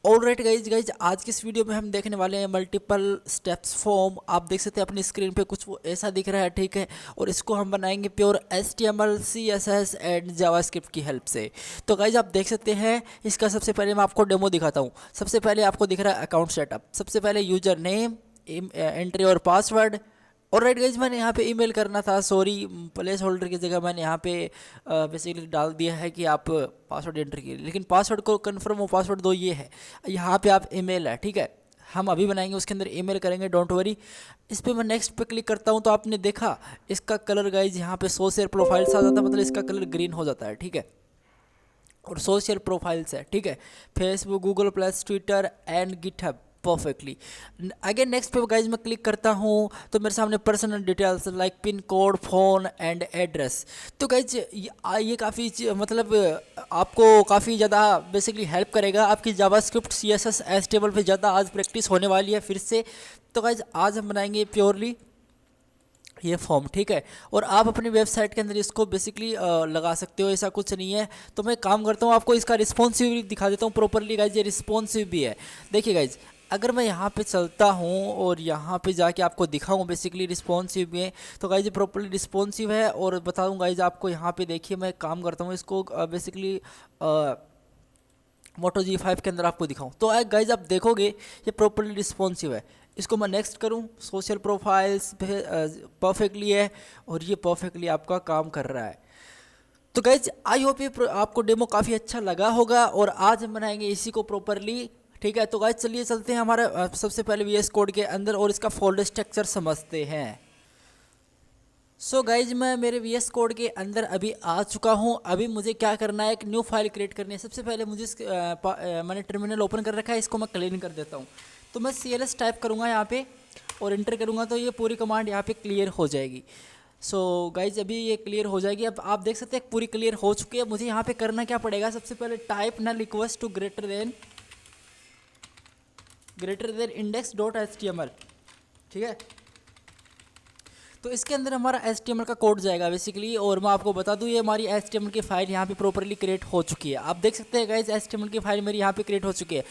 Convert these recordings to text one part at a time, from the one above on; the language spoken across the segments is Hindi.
ऑलराइट गाइज आज की इस वीडियो में हम देखने वाले हैं मल्टीपल स्टेप्स फॉर्म। आप देख सकते हैं अपनी स्क्रीन पे कुछ वो ऐसा दिख रहा है, ठीक है। और इसको हम बनाएंगे pure HTML CSS and JavaScript की हेल्प से। तो गाइज आप देख सकते हैं इसका सबसे पहले मैं आपको डेमो दिखाता हूँ। सबसे पहले आपको दिख रहा है अकाउंट सेटअप। सबसे पहले यूजर नेम, एंट्री और पासवर्ड। और राइट गाइज मैंने यहाँ पे ईमेल करना था, सॉरी, प्लेस होल्डर की जगह मैंने यहाँ पे बेसिकली डाल दिया है कि आप पासवर्ड एंटर कीजिए, लेकिन पासवर्ड को कंफर्म हो पासवर्ड दो ये है। यहाँ पे आप ईमेल है, ठीक है, हम अभी बनाएंगे उसके अंदर ईमेल करेंगे, डोंट वरी। इस पर मैं नेक्स्ट पे क्लिक करता हूँ तो आपने देखा इसका कलर गाइज यहाँ पे सोशल प्रोफाइल्स आ जाता है, मतलब इसका कलर ग्रीन हो जाता है, ठीक है। और सोशल प्रोफाइल्स है, ठीक है, Facebook, Google plus, Twitter and GitHub perfectly. Again next पे गाइज मैं क्लिक करता हूँ तो मेरे सामने personal details like pin code, phone and address. तो गाइज ये काफ़ी मतलब आपको काफ़ी ज़्यादा बेसिकली हेल्प करेगा। आपकी जावास्क्रिप्ट CSS HTML पे ज़्यादा आज प्रैक्टिस होने वाली है फिर से। तो गाइज आज हम बनाएंगे प्योरली ये फॉर्म, ठीक है। और आप अपनी वेबसाइट के अंदर इसको बेसिकली लगा सकते हो, ऐसा कुछ नहीं है। तो मैं काम करता हूँ, आपको इसका रिस्पॉन्सिव भी दिखा देता हूँ प्रॉपरली गाइज। ये रिस्पॉन्सिव भी है, देखिए गाइज। अगर मैं यहाँ पे चलता हूँ और यहाँ पे जाके आपको दिखाऊँ बेसिकली रिस्पॉन्सिव भी है, तो गाइज प्रॉपरली रिस्पॉन्सिव है। और बताऊँ गाइज आपको, यहाँ पे देखिए मैं काम करता हूँ इसको बेसिकली मोटो G5 के अंदर आपको दिखाऊं तो गाइज आप देखोगे ये प्रॉपरली रिस्पॉन्सिव है। इसको मैं नेक्स्ट करूं, सोशल प्रोफाइल्स परफेक्टली है और ये परफेक्टली आपका काम कर रहा है। तो गाइज आई होप ये आपको डेमो काफ़ी अच्छा लगा होगा और आज हम बनाएंगे इसी को प्रॉपरली, ठीक है। तो गाइज चलिए चलते हैं हमारा सबसे पहले VS कोड के अंदर और इसका फोल्डर स्ट्रक्चर समझते हैं। सो गाइज मैं मेरे VS कोड के अंदर अभी आ चुका हूँ। अभी मुझे क्या करना है, एक न्यू फाइल क्रिएट करनी है। सबसे पहले मुझे मैंने टर्मिनल ओपन कर रखा है, इसको मैं क्लीन कर देता हूँ। तो मैं CLS टाइप करूँगा यहाँ पे और इंटर करूँगा तो ये पूरी कमांड यहाँ पे क्लियर हो जाएगी। सो गाइज अभी ये क्लियर हो जाएगी। अब आप देख सकते हैं पूरी क्लियर हो चुकी है। मुझे यहाँ पे करना क्या पड़ेगा, सबसे पहले type null equals to greater than index.html, ठीक है। तो इसके अंदर हमारा HTML का कोड जाएगा बेसिकली। और मैं आपको बता दूं ये हमारी HTML की फाइल यहाँ पे प्रॉपरली क्रिएट हो चुकी है। आप देख सकते हैं गाइज HTML की फाइल मेरी यहाँ पे क्रिएट हो चुकी है।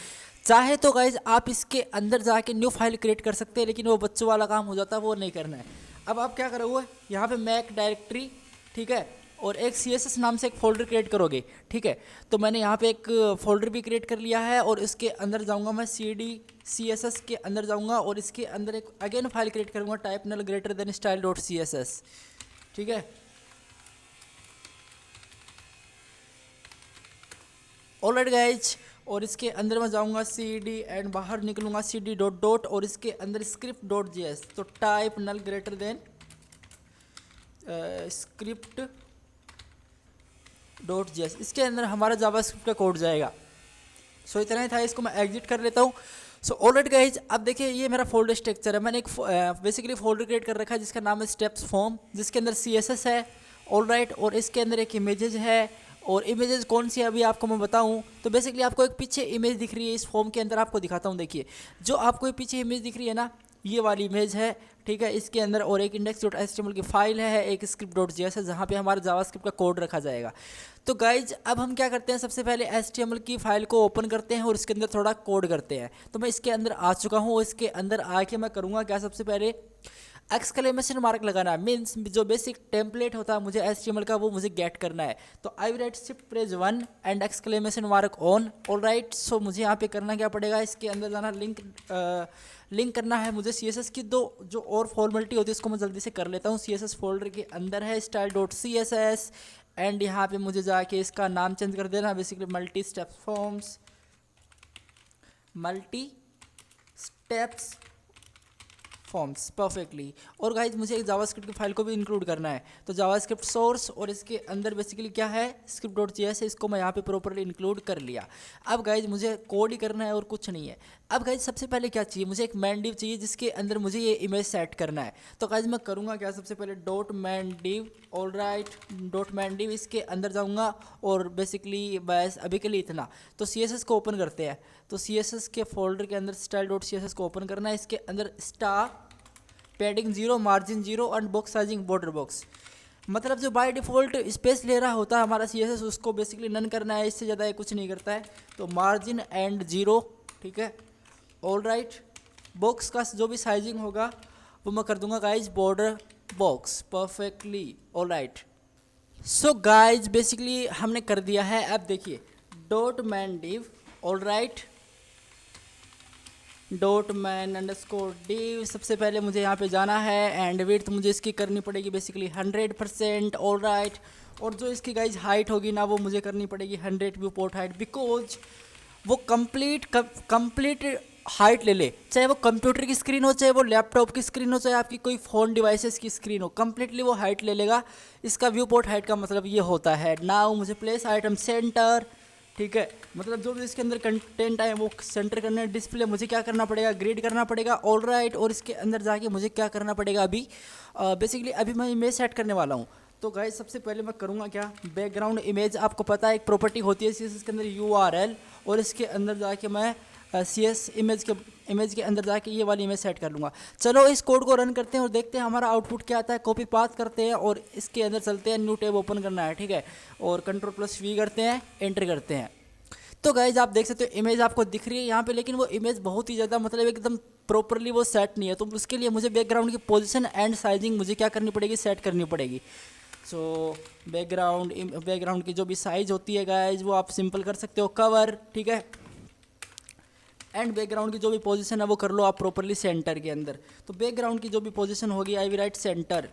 चाहे तो गाइज आप इसके अंदर जाके न्यू फाइल क्रिएट कर सकते हैं, लेकिन वो बच्चों वाला काम हो जाता है, वो नहीं करना है। अब आप क्या करोगे, यहाँ पे मैक डायरेक्टरी, ठीक है, और एक CSS नाम से एक फ़ोल्डर क्रिएट करोगे, ठीक है। तो मैंने यहाँ पे एक फ़ोल्डर भी क्रिएट कर लिया है और इसके अंदर जाऊँगा मैं CD CSS के अंदर जाऊँगा और इसके अंदर एक अगेन फाइल क्रिएट करूँगा टाइप नल ग्रेटर देन style.css, ठीक है। ऑलराइट गाइज, और इसके अंदर मैं जाऊँगा CD एंड बाहर निकलूँगा CD डॉट डॉट और इसके अंदर script.js। तो टाइप नल ग्रेटर देन script.js, इसके अंदर हमारा जावास्क्रिप्ट का कोड जाएगा। सो इतना ही था, इसको मैं एग्जिट कर लेता हूँ। सो ऑलराइट गाइज अब देखिए ये मेरा फोल्डर स्ट्रक्चर है। मैंने एक बेसिकली फोल्डर क्रिएट कर रखा है जिसका नाम है स्टेप्स फॉर्म, जिसके अंदर CSS है, ऑलराइट। और इसके अंदर एक इमेजेज है, और इमेजेस कौन सी है अभी आपको मैं बताऊं तो बेसिकली आपको एक पीछे इमेज दिख रही है इस फॉर्म के अंदर, आपको दिखाता हूं। देखिए जो आपको पीछे इमेज दिख रही है ना, ये वाली इमेज है, ठीक है, इसके अंदर। और एक index.html की फाइल है, एक script.js है जहाँ पे हमारा जावास्क्रिप्ट का कोड रखा जाएगा। तो गाइज अब हम क्या करते हैं, सबसे पहले HTML की फाइल को ओपन करते हैं और इसके अंदर थोड़ा कोड करते हैं। तो मैं इसके अंदर आ चुका हूँ। इसके अंदर आके मैं करूँगा क्या, सबसे पहले एक्सक्लेमेशन मार्क लगाना है, मीन्स जो बेसिक टेम्पलेट होता है मुझे HTML का वो मुझे गेट करना है। तो आई right shift press 1 and exclamation mark on, alright. So मुझे यहाँ पे करना क्या पड़ेगा, इसके अंदर जाना, लिंक करना है मुझे CSS की दो जो और फॉर्मेलिटी होती है, इसको मैं जल्दी से कर लेता हूँ। CSS फोल्डर के अंदर है style.css एंड यहाँ पे मुझे जाके इसका नाम चेंज कर देना basically multi steps forms perfectly. और गाइज मुझे एक जावास्क्रिप्ट की फाइल को भी इंक्लूड करना है। तो जावास्क्रिप्ट सोर्स और इसके अंदर बेसिकली क्या है script.js है, इसको मैं यहाँ पे प्रॉपरली इंक्लूड कर लिया। अब गाइज मुझे कोड ही करना है और कुछ नहीं है। अब गाइज सबसे पहले क्या चाहिए, मुझे एक मैन डिव चाहिए जिसके अंदर मुझे ये इमेज सेट करना है। तो गाइज मैं करूँगा क्या, सबसे पहले dot man div, alright, dot man div, इसके अंदर जाऊँगा और बेसिकली बस अभी के लिए इतना। तो CSS को ओपन करते हैं। तो CSS के फोल्डर के अंदर style.css को ओपन करना है। इसके अंदर star padding 0, margin 0 and box sizing border box, मतलब जो बाय डिफ़ॉल्ट स्पेस ले रहा होता है हमारा CSS उसको बेसिकली नन करना है, इससे ज़्यादा ये कुछ नहीं करता है। तो मार्जिन एंड 0 ठीक है। ऑल राइट, बॉक्स का जो भी साइजिंग होगा वो मैं कर दूंगा guys border box perfectly. All right, so guys basically हमने कर दिया है। अब देखिए dot man div, all right, dot man underscore div. सबसे पहले मुझे यहाँ पे जाना है एंड विड्थ मुझे इसकी करनी पड़ेगी बेसिकली 100%। ऑल राइट, और जो इसकी गाइज हाइट होगी ना वो मुझे करनी पड़ेगी 100 व्यू पोर्ट हाइट, बिकॉज वो कंप्लीट हाइट ले ले, चाहे वो कंप्यूटर की स्क्रीन हो, चाहे वो लैपटॉप की स्क्रीन हो, चाहे आपकी कोई फ़ोन डिवाइसेस की स्क्रीन हो, कंप्लीटली वो हाइट ले लेगा। इसका व्यू पोर्ट हाइट का मतलब ये होता है। नाउ मुझे प्लेस आइटम सेंटर, ठीक है, मतलब जो भी इसके अंदर कंटेंट है वो सेंटर करना है। डिस्प्ले मुझे क्या करना पड़ेगा, ग्रिड करना पड़ेगा। ऑल राइट, और इसके अंदर जाके मुझे क्या करना पड़ेगा, अभी बेसिकली अभी मैं इमेज सेट करने वाला हूँ। तो गाइस सबसे पहले मैं करूँगा क्या, बैकग्राउंड इमेज, आपको पता है एक प्रॉपर्टी होती है CSS के अंदर URL, और इसके अंदर जाके मैं CS इमेज के अंदर जाके ये वाली इमेज सेट कर लूँगा। चलो इस कोड को रन करते हैं और देखते हैं हमारा आउटपुट क्या आता है। कॉपी पास करते हैं और इसके अंदर चलते हैं, न्यू टैब ओपन करना है, ठीक है, और Ctrl+V करते हैं, एंटर करते हैं। तो गाइज आप देख सकते हो इमेज आपको दिख रही है यहाँ पे, लेकिन वो इमेज बहुत ही ज़्यादा मतलब एकदम प्रॉपरली वो सेट नहीं है। तो उसके लिए मुझे बैकग्राउंड की पोजीशन एंड साइजिंग मुझे क्या करनी पड़ेगी, सेट करनी पड़ेगी। सो बैकग्राउंड की जो भी साइज होती है गाइज वो आप सिंपल कर सकते हो कवर, ठीक है, एंड बैकग्राउंड की जो भी पोजीशन है वो कर लो आप प्रॉपरली सेंटर के अंदर। तो बैकग्राउंड की जो भी पोजीशन होगी आई विल राइट सेंटर।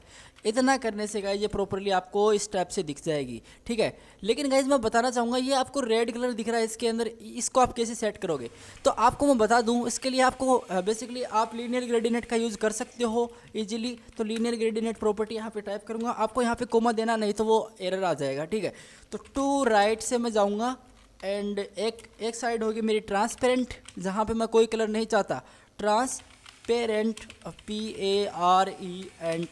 इतना करने से गाइज ये प्रॉपरली आपको इस टाइप से दिख जाएगी, ठीक है। लेकिन गाइज मैं बताना चाहूँगा ये आपको रेड कलर दिख रहा है इसके अंदर, इसको आप कैसे सेट करोगे। तो आपको मैं बता दूँ, इसके लिए आपको बेसिकली आप लीनियर ग्रेडियंट का यूज़ कर सकते हो ईजिली। तो लीनियर ग्रेडियंट प्रॉपर्टी यहाँ पे टाइप करूँगा, आपको यहाँ पे कोमा देना, नहीं तो वो एरर आ जाएगा, ठीक है। तो टू राइट से मैं जाऊँगा एंड एक साइड होगी मेरी ट्रांसपेरेंट, जहाँ पे मैं कोई कलर नहीं चाहता, ट्रांसपेरेंट PARENT,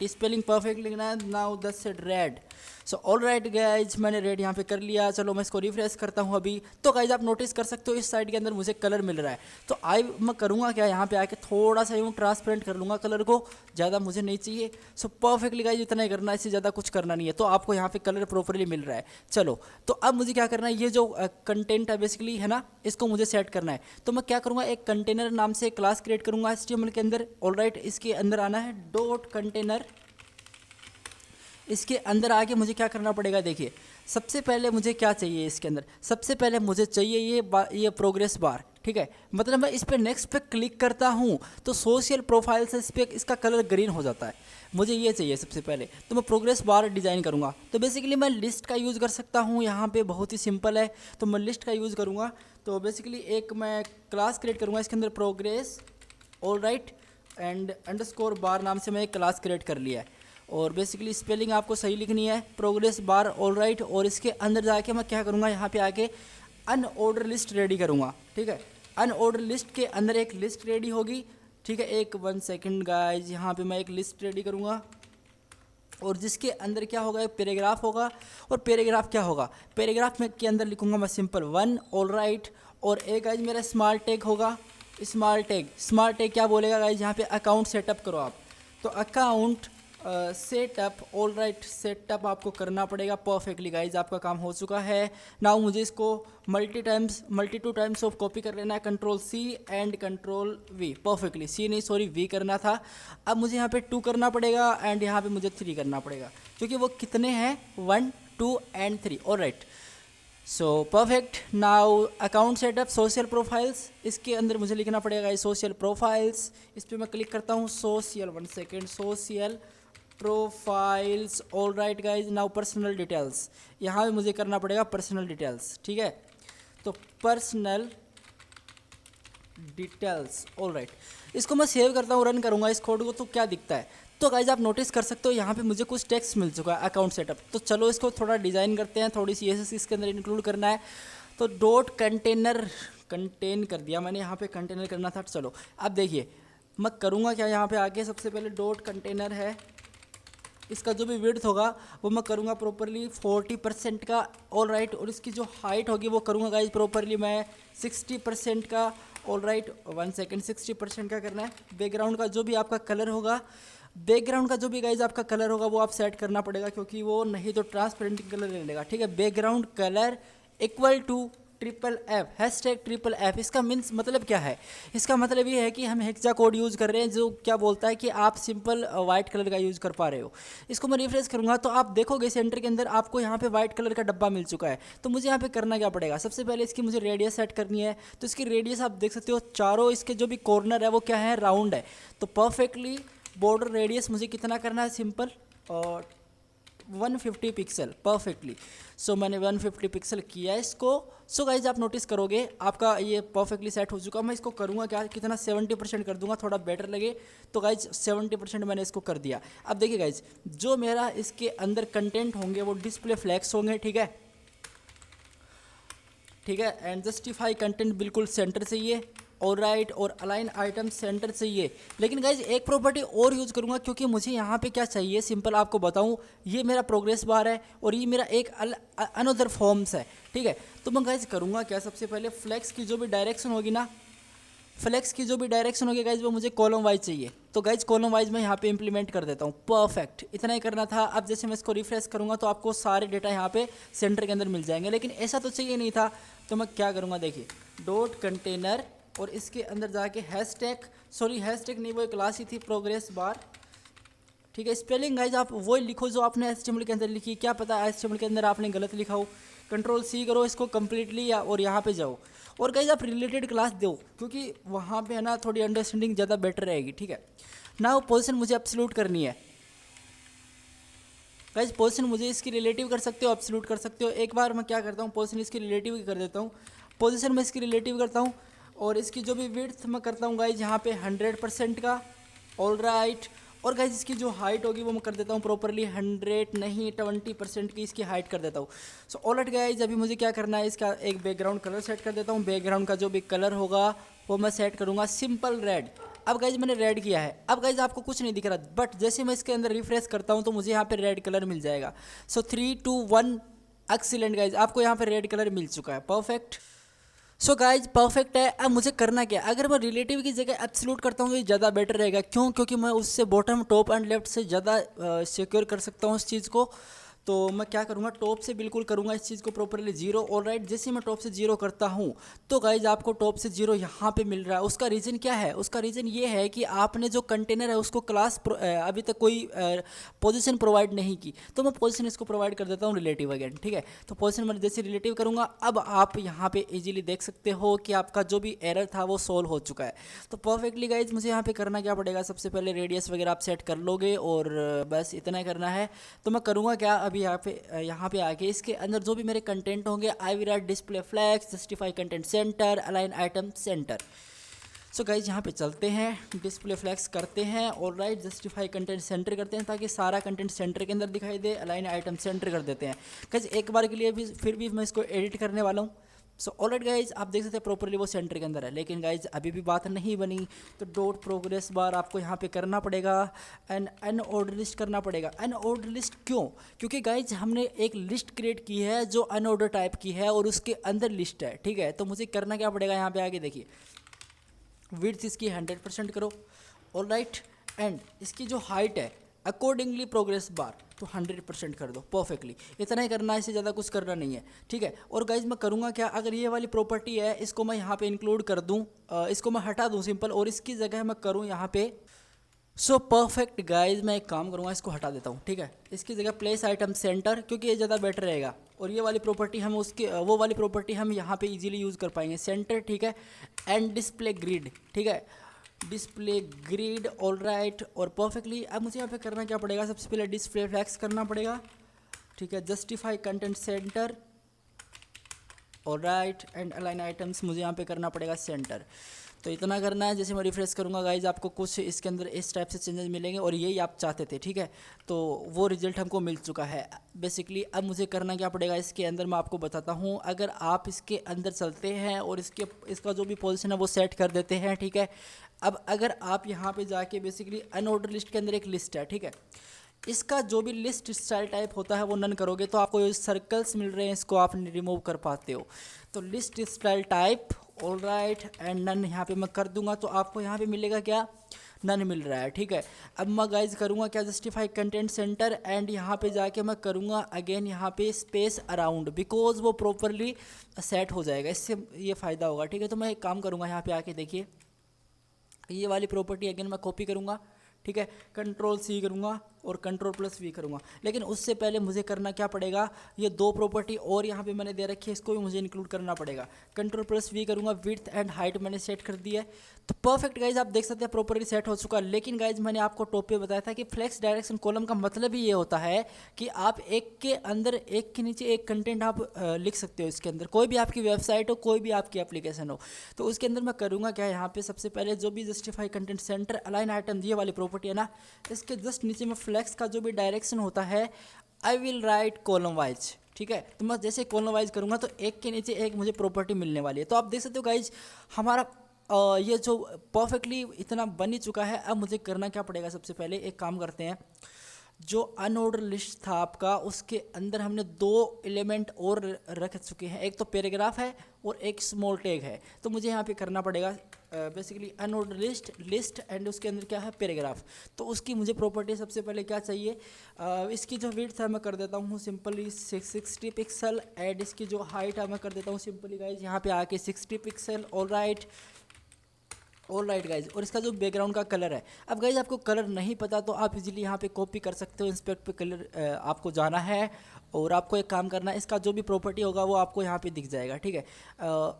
स्पेलिंग परफेक्ट लिखना है। Now the said red. So all right guys, मैंने रेड यहाँ पे कर लिया। चलो मैं इसको रिफ्रेश करता हूँ अभी। तो गाइज आप नोटिस कर सकते हो इस साइड के अंदर मुझे कलर मिल रहा है। तो मैं करूँगा क्या, यहाँ पे आके थोड़ा सा यूँ ट्रांसपेरेंट कर लूँगा कलर को, ज़्यादा मुझे नहीं चाहिए। सो परफेक्टली गाइज इतना ही करना है, इससे ज़्यादा कुछ करना नहीं है। तो आपको यहाँ पे कलर प्रॉपरली मिल रहा है। चलो तो अब मुझे क्या करना है, ये जो कंटेंट है बेसिकली है ना, इसको मुझे सेट करना है। तो मैं क्या करूँगा, एक कंटेनर नाम से क्लास क्रिएट करूँगा HTML के अंदर। ऑल राइट, इसके अंदर आना है डॉट कंटेनर। इसके अंदर आके मुझे क्या करना पड़ेगा, देखिए सबसे पहले मुझे क्या चाहिए इसके अंदर, सबसे पहले मुझे चाहिए ये प्रोग्रेस बार, ठीक है। मतलब मैं इस पर नेक्स्ट पे क्लिक करता हूँ तो सोशल प्रोफाइल से इस पर इसका कलर ग्रीन हो जाता है, मुझे ये चाहिए सबसे पहले। तो मैं प्रोग्रेस बार डिज़ाइन करूँगा। तो बेसिकली मैं लिस्ट का यूज़ कर सकता हूँ, यहाँ पे बहुत ही सिंपल है। तो मैं लिस्ट का यूज़ करूँगा। तो बेसिकली एक मैं क्लास क्रिएट करूँगा इसके अंदर progress, all right, and underscore bar नाम से मैं एक क्लास क्रिएट कर लिया है। और बेसिकली स्पेलिंग आपको सही लिखनी है, प्रोग्रेस बार, ऑल राइट। और इसके अंदर जाके मैं क्या करूँगा, यहाँ पे आके अनऑर्डर लिस्ट रेडी करूँगा, ठीक है। अनऑर्डर लिस्ट के अंदर एक लिस्ट रेडी होगी, ठीक है। 1 सेकंड गाइज, यहाँ पे मैं एक लिस्ट रेडी करूँगा और जिसके अंदर क्या होगा, एक पैराग्राफ होगा। और पैराग्राफ क्या होगा, पैराग्राफ में के अंदर लिखूँगा मैं सिंपल 1, ऑल राइट। और एक गाइज मेरा स्मॉल टैग होगा, स्मॉल टैग क्या बोलेगा गाइज, यहाँ पे अकाउंट सेटअप करो आप। तो account setup, all right, setup आपको करना पड़ेगा परफेक्टली गाइज। आपका काम हो चुका है। नाउ मुझे इसको multi two times of copy कर लेना है, Ctrl+C and Ctrl+V, perfectly C नहीं सॉरी V करना था। अब मुझे यहाँ पे 2 करना पड़ेगा एंड यहाँ पे मुझे 3 करना पड़ेगा, क्योंकि वो कितने हैं 1, 2 and 3, all right. So perfect. Now account setup social profiles, इसके अंदर मुझे लिखना पड़ेगा सोशल प्रोफाइल्स। इस पर मैं क्लिक करता हूँ, social 1 second, social profiles, all right guys. Now personal details, यहाँ भी मुझे करना पड़ेगा पर्सनल डिटेल्स, ठीक है। तो पर्सनल डिटेल्स, ऑल राइट। इसको मैं सेव करता हूँ, रन करूँगा इस कोड को, तो क्या दिखता है। तो गाइज आप नोटिस कर सकते हो यहाँ पे मुझे कुछ टेक्स्ट मिल चुका है, अकाउंट सेटअप। तो चलो इसको थोड़ा डिज़ाइन करते हैं, थोड़ी CSS इसके अंदर इंक्लूड करना है। तो डॉट कंटेन कर दिया मैंने, यहाँ पे कंटेनर करना था। चलो अब देखिए मैं करूँगा क्या, यहाँ पे आके सबसे पहले डॉट कंटेनर है, इसका जो भी विड्थ होगा वो मैं करूँगा प्रॉपरली 40% का, ऑल राइट। और इसकी जो हाइट होगी वो करूँगा गाइज प्रॉपरली मैं 60% का, ऑल राइट। 1 सेकेंड, 60% का करना है। बैकग्राउंड का जो भी आपका कलर होगा, बैकग्राउंड का जो भी गाइज आपका कलर होगा वो आप सेट करना पड़ेगा, क्योंकि वो नहीं तो ट्रांसपेरेंट कलर ले लेगा, ठीक है। Background colour equal to #FF। इसका मीन्स मतलब क्या है? इसका मतलब ये है कि हम हेक्सा कोड यूज़ कर रहे हैं, जो क्या बोलता है कि आप सिंपल वाइट कलर का यूज़ कर पा रहे हो। इसको मैं रिफ्रेश करूँगा तो आप देखोगे सेंटर के अंदर आपको यहाँ पे वाइट कलर का डब्बा मिल चुका है। तो मुझे यहाँ पे करना क्या पड़ेगा? सबसे पहले इसकी मुझे रेडियस सेट करनी है। तो इसकी रेडियस आप देख सकते हो, चारों इसके जो भी कॉर्नर है वो क्या है, राउंड है। तो परफेक्टली बॉर्डर रेडियस मुझे कितना करना है, सिंपल और 150 पिक्सल परफेक्टली। सो मैंने 150 पिक्सल किया है इसको। सो गाइज आप नोटिस करोगे आपका ये परफेक्टली सेट हो चुका। मैं इसको करूँगा क्या, कितना 70% कर दूंगा, थोड़ा बेटर लगे। तो गाइज 70% मैंने इसको कर दिया। अब देखिए गाइज, जो मेरा इसके अंदर कंटेंट होंगे वो डिस्प्ले फ्लैग्स होंगे, ठीक है। एंड जस्टिफाई कंटेंट बिल्कुल सेंटर चाहिए, और राइट, और अलाइन आइटम सेंटर चाहिए। लेकिन गाइज एक प्रॉपर्टी और यूज़ करूँगा, क्योंकि मुझे यहाँ पे क्या चाहिए, सिंपल आपको बताऊँ, ये मेरा प्रोग्रेस बार है और ये मेरा एक अनदर फॉर्म्स है, ठीक है। तो मैं गाइज करूँगा क्या, सबसे पहले फ्लैक्स की जो भी डायरेक्शन होगी ना, गाइज वो मुझे कॉलम वाइज चाहिए। तो गाइज कॉलम वाइज मैं यहाँ पे इंप्लीमेंट कर देता हूँ। परफेक्ट, इतना ही करना था। अब जैसे मैं इसको रिफ्रेश करूँगा तो आपको सारे डेटा यहाँ पे सेंटर के अंदर मिल जाएंगे, लेकिन ऐसा तो चाहिए नहीं था। तो मैं क्या करूँगा, देखिए डॉट कंटेनर और इसके अंदर जाके हैशटैग नहीं, वो एक क्लास ही थी प्रोग्रेस बार, ठीक है। स्पेलिंग गाइज आप वही लिखो जो आपने HTML के अंदर लिखी, क्या पता HTML के अंदर आपने गलत लिखा हो। Ctrl+C करो इसको कम्प्लीटली, और यहाँ पे जाओ और गाइज आप रिलेटेड क्लास दो, क्योंकि वहाँ पे है ना थोड़ी अंडरस्टैंडिंग ज़्यादा बेटर रहेगी, ठीक है। नाउ पोजीशन मुझे एब्सोल्यूट करनी है गाइज। पोजीशन मुझे इसकी रिलेटिव कर सकते हो, एब्सोल्यूट कर सकते हो। एक बार मैं क्या करता हूँ, पोजीशन इसकी रिलेटिव कर देता हूँ। पोजीशन में इसकी रिलेटिव करता हूँ, और इसकी जो भी विड्थ मैं करता हूँ गाइज यहाँ पे 100% का, ऑल राइट। और गाइज इसकी जो हाइट होगी वो मैं कर देता हूँ प्रॉपरली 100 नहीं 20% की इसकी हाइट कर देता हूँ। सो ऑल राइट गाइज, अभी मुझे क्या करना है, इसका एक बैकग्राउंड कलर सेट कर देता हूँ। बैकग्राउंड का जो भी कलर होगा वो मैं सेट करूँगा सिंपल रेड। अब गाइज मैंने रेड किया है। अब गाइज आपको कुछ नहीं दिख रहा, बट जैसे मैं इसके अंदर रिफ्रेश करता हूँ तो मुझे यहाँ पे रेड कलर मिल जाएगा। सो 3 2 1 एक्सीलेंट गाइज, आपको यहाँ पे रेड कलर मिल चुका है, परफेक्ट। सो गाइज परफेक्ट है। अब मुझे करना क्या, अगर मैं रिलेटिव की जगह एब्सोल्यूट करता हूँ तो ये ज़्यादा बेटर रहेगा। क्यों? क्योंकि मैं उससे बॉटम, टॉप एंड लेफ्ट से ज़्यादा सिक्योर कर सकता हूँ इस चीज़ को। तो मैं क्या करूँगा, टॉप से बिल्कुल करूँगा इस चीज़ को प्रॉपरली 0, ऑल राइट। जैसे मैं टॉप से 0 करता हूँ तो गाइज आपको टॉप से 0 यहाँ पे मिल रहा है। उसका रीज़न क्या है? उसका रीज़न ये है कि आपने जो कंटेनर है उसको क्लास अभी तक कोई पोजीशन प्रोवाइड नहीं की। तो मैं पोजीशन इसको प्रोवाइड कर देता हूँ रिलेटिव अगेन, ठीक है। तो पोजीशन मैं जैसे रिलेटिव करूँगा, अब आप यहाँ पे इजीली देख सकते हो कि आपका जो भी एरर था वो सॉल्व हो चुका है। तो परफेक्टली गाइज मुझे यहाँ पे करना क्या पड़ेगा, सबसे पहले रेडियस वगैरह आप सेट कर लोगे, और बस इतना करना है। तो मैं करूँगा क्या, अभी यहाँ पे आके इसके अंदर जो भी मेरे कंटेंट होंगे, I will write display flags, justify content centre, align item centre. So guys यहाँ पे चलते हैं, डिस्प्ले फ्लैग्स करते हैं, और राइट जस्टिफाई कंटेंट सेंटर करते हैं ताकि सारा कंटेंट सेंटर के अंदर दिखाई दे। अलाइन आइटम सेंटर कर देते हैं गाइज। एक बार के लिए भी फिर भी मैं इसको एडिट करने वाला हूँ। सो ऑलराइट गाइज, आप देख सकते हैं प्रॉपरली वो सेंटर के अंदर है, लेकिन गाइज अभी भी बात नहीं बनी। तो डॉट प्रोग्रेस बार आपको यहाँ पे करना पड़ेगा, एंड अनऑर्डर लिस्ट करना पड़ेगा। अनऑर्डर लिस्ट क्यों? क्योंकि गाइज हमने एक लिस्ट क्रिएट की है जो अनऑर्डर टाइप की है, और उसके अंदर लिस्ट है, ठीक है। तो मुझे करना क्या पड़ेगा, यहाँ पे आगे देखिए, विड्थ इसकी 100% करो, ऑल राइट। एंड इसकी जो हाइट है अकॉर्डिंगली प्रोग्रेस बार तो 100% कर दो, परफेक्टली। इतना ही करना है, इससे ज़्यादा कुछ करना नहीं है, ठीक है। और गाइज मैं करूँगा क्या, अगर ये वाली प्रॉपर्टी है इसको मैं यहाँ पे इंक्लूड कर दूँ, इसको मैं हटा दूँ सिंपल, और इसकी जगह मैं करूँ यहाँ पे। सो परफेक्ट गाइज, मैं एक काम करूँगा, इसको हटा देता हूँ, ठीक है। इसकी जगह प्लेस आइटम सेंटर, क्योंकि ये ज़्यादा बेटर रहेगा। और ये वाली प्रॉपर्टी हम वो वाली प्रॉपर्टी हम यहाँ पे इजीली यूज़ कर पाएंगे, सेंटर, ठीक है। एंड डिस्प्ले ग्रिड, ठीक है, डिस्प्ले ग्रिड, ऑल राइट। और परफेक्टली अब मुझे यहाँ पे करना क्या पड़ेगा, सबसे पहले डिस्प्ले फ्लैग्स करना पड़ेगा, ठीक है। Justify content centre, all right. And align items मुझे यहाँ पे करना पड़ेगा सेंटर। तो इतना करना है। जैसे मैं रिफ्रेश करूँगा गाइज, आपको कुछ इसके अंदर इस टाइप से चेंजेस मिलेंगे, और यही आप चाहते थे, ठीक है। तो वो रिजल्ट हमको मिल चुका है बेसिकली। अब मुझे करना क्या पड़ेगा, इसके अंदर मैं आपको बताता हूँ। अगर आप इसके अंदर चलते हैं और इसका जो भी पोजीशन है वो सेट कर देते हैं, ठीक है। अब अगर आप यहाँ पे जाके बेसिकली अनऑर्डर लिस्ट के अंदर एक लिस्ट है, ठीक है, इसका जो भी लिस्ट स्टाइल टाइप होता है वो नन करोगे तो आपको ये सर्कल्स मिल रहे हैं, इसको आप रिमूव कर पाते हो। तो list style type, all right, and none यहाँ पे मैं कर दूंगा, तो आपको यहाँ पे मिलेगा क्या, नन मिल रहा है, ठीक है। अब मैं गाइज करूँगा क्या, जस्टिफाई कंटेंट सेंटर एंड यहाँ पे जाके मैं करूँगा अगेन यहाँ पे स्पेस अराउंड, बिकॉज वो प्रॉपरली सेट हो जाएगा, इससे ये फ़ायदा होगा, ठीक है। तो मैं एक काम करूँगा, यहाँ पे आके देखिए ये वाली प्रॉपर्टी अगेन मैं कॉपी करूँगा, ठीक है। कंट्रोल सी करूँगा और कंट्रोल प्लस वी करूँगा, लेकिन उससे पहले मुझे करना क्या पड़ेगा, ये दो प्रॉपर्टी और यहाँ पे मैंने दे रखी है, इसको भी मुझे इंक्लूड करना पड़ेगा। कंट्रोल प्लस वी करूँगा, विड्थ एंड हाइट मैंने सेट कर दिया है। तो परफेक्ट गाइज, आप देख सकते हैं प्रॉपर्ली सेट हो चुका। लेकिन गाइज मैंने आपको टॉप पे बताया था कि फ्लेक्स डायरेक्शन कॉलम का मतलब ही ये होता है कि आप एक के अंदर एक के नीचे एक कंटेंट आप लिख सकते हो। इसके अंदर कोई भी आपकी वेबसाइट हो, कोई भी आपकी एप्लीकेशन हो, तो उसके अंदर मैं करूँगा क्या, यहाँ पे सबसे पहले जो भी justify content centre align item ये वाली प्रॉपर्टी है ना, इसके जस्ट नीचे में फ्लेक्स का जो भी डायरेक्शन होता है, I will write column wise, ठीक है। तो मैं जैसे कॉलम वाइज करूँगा तो एक के नीचे एक मुझे प्रॉपर्टी मिलने वाली है। तो आप देख सकते हो गाइज हमारा ये जो परफेक्टली इतना बन ही चुका है। अब मुझे करना क्या पड़ेगा, सबसे पहले एक काम करते हैं, जो अनऑर्डर लिस्ट था आपका उसके अंदर हमने दो एलिमेंट और रख चुके हैं, एक तो पैराग्राफ है और एक स्मॉल टैग है। तो मुझे यहाँ पे करना पड़ेगा बेसिकली अनऑर्डर लिस्ट एंड उसके अंदर क्या है, पैराग्राफ। तो उसकी मुझे प्रॉपर्टी सबसे पहले क्या चाहिए, इसकी जो विड्थ है मैं कर देता हूँ सिंपली 60 पिक्सल एंड इसकी जो हाइट है मैं कर देता हूँ सिंपली गाइज यहाँ पे आके 60 पिक्सल। ऑल राइट गाइज, और इसका जो बैकग्राउंड का कलर है, अब गाइज आपको कलर नहीं पता तो आप इजीली यहाँ पे कॉपी कर सकते हो, इंस्पेक्ट पे कलर आपको जाना है और आपको एक काम करना है, इसका जो भी प्रॉपर्टी होगा वो आपको यहाँ पे दिख जाएगा, ठीक है।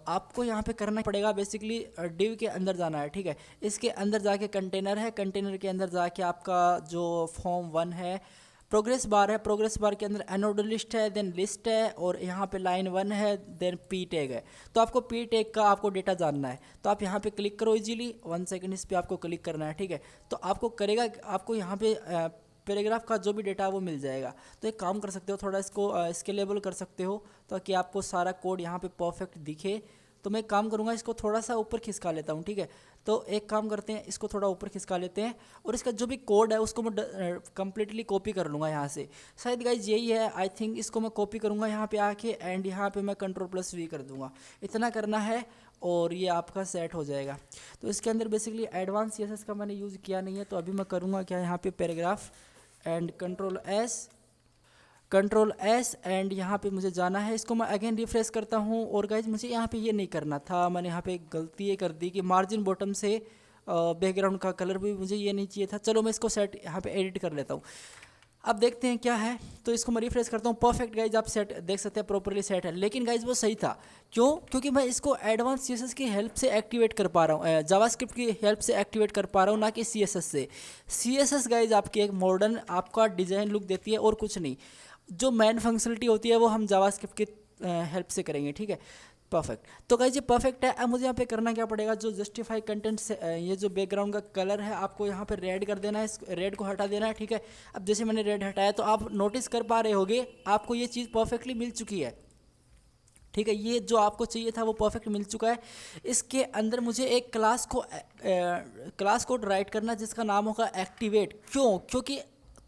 आपको यहाँ पे करना पड़ेगा बेसिकली डिव के अंदर जाना है, ठीक है। इसके अंदर जाके कंटेनर है, कंटेनर के अंदर जाके आपका जो फॉर्म 1 है, प्रोग्रेस बार है, प्रोग्रेस बार के अंदर अनऑर्डर लिस्ट है, देन लिस्ट है और यहाँ पे लाइन 1 है, देन पी टैग है। तो आपको पी टैग का आपको डेटा जानना है, तो आप यहाँ पे क्लिक करो इजीली, 1 सेकंड इस पे आपको क्लिक करना है, ठीक है। तो आपको करेगा, आपको यहाँ पे पैराग्राफ का जो भी डेटा है वो मिल जाएगा। तो एक काम कर सकते हो, थोड़ा इसको स्केलेबल कर सकते हो ताकि आपको सारा कोड यहाँ पे परफेक्ट दिखे। तो मैं एक काम करूँगा, इसको थोड़ा सा ऊपर खिसका लेता हूँ, ठीक है। तो एक काम करते हैं, इसको थोड़ा ऊपर खिसका लेते हैं और इसका जो भी कोड है उसको मैं कम्प्लीटली कॉपी कर लूँगा यहाँ से। शायद गाइज यही है, आई थिंक इसको मैं कॉपी करूँगा यहाँ पे आके एंड यहाँ पे मैं कंट्रोल प्लस वी कर दूँगा। इतना करना है और ये आपका सेट हो जाएगा। तो इसके अंदर बेसिकली एडवांस सीएसएस का मैंने यूज़ किया नहीं है, तो अभी मैं करूँगा क्या, यहाँ पे paragraph and control S and यहाँ पे मुझे जाना है। इसको मैं अगेन रिफ्रेश करता हूँ और गाइज मुझे यहाँ पे ये नहीं करना था, मैंने यहाँ पे गलती ये कर दी कि मार्जिन बॉटम से बैकग्राउंड का कलर भी मुझे ये नहीं चाहिए था। चलो मैं इसको सेट यहाँ पे एडिट कर लेता हूँ, अब देखते हैं क्या है। तो इसको मैं रिफ्रेश करता हूँ, परफेक्ट गाइज आप सेट देख सकते हैं, प्रॉपरली सेट है। लेकिन गाइज वो सही था, क्यों, क्योंकि मैं इसको एडवांस सीएसएस की हेल्प से एक्टिवेट कर पा रहा हूँ, जावास्क्रिप्ट की हेल्प से एक्टिवेट कर पा रहा हूँ, ना कि सीएसएस से। सीएसएस गाइज आपकी एक मॉडर्न आपका डिज़ाइन लुक देती है और कुछ नहीं, जो मेन फंक्शनलिटी होती है वो हम जावास्क्रिप्ट की हेल्प से करेंगे, ठीक है। परफेक्ट, तो गाइस ये परफेक्ट है। अब मुझे यहाँ पे करना क्या पड़ेगा, जो जस्टिफाई कंटेंट से ये जो बैकग्राउंड का कलर है आपको यहाँ पे रेड कर देना है, इस रेड को हटा देना है, ठीक है। अब जैसे मैंने रेड हटाया तो आप नोटिस कर पा रहे होगे आपको ये चीज़ परफेक्टली मिल चुकी है, ठीक है। ये जो आपको चाहिए था वो परफेक्ट मिल चुका है। इसके अंदर मुझे एक क्लास कोड राइट करना जिसका नाम होगा एक्टिवेट। क्यों, क्योंकि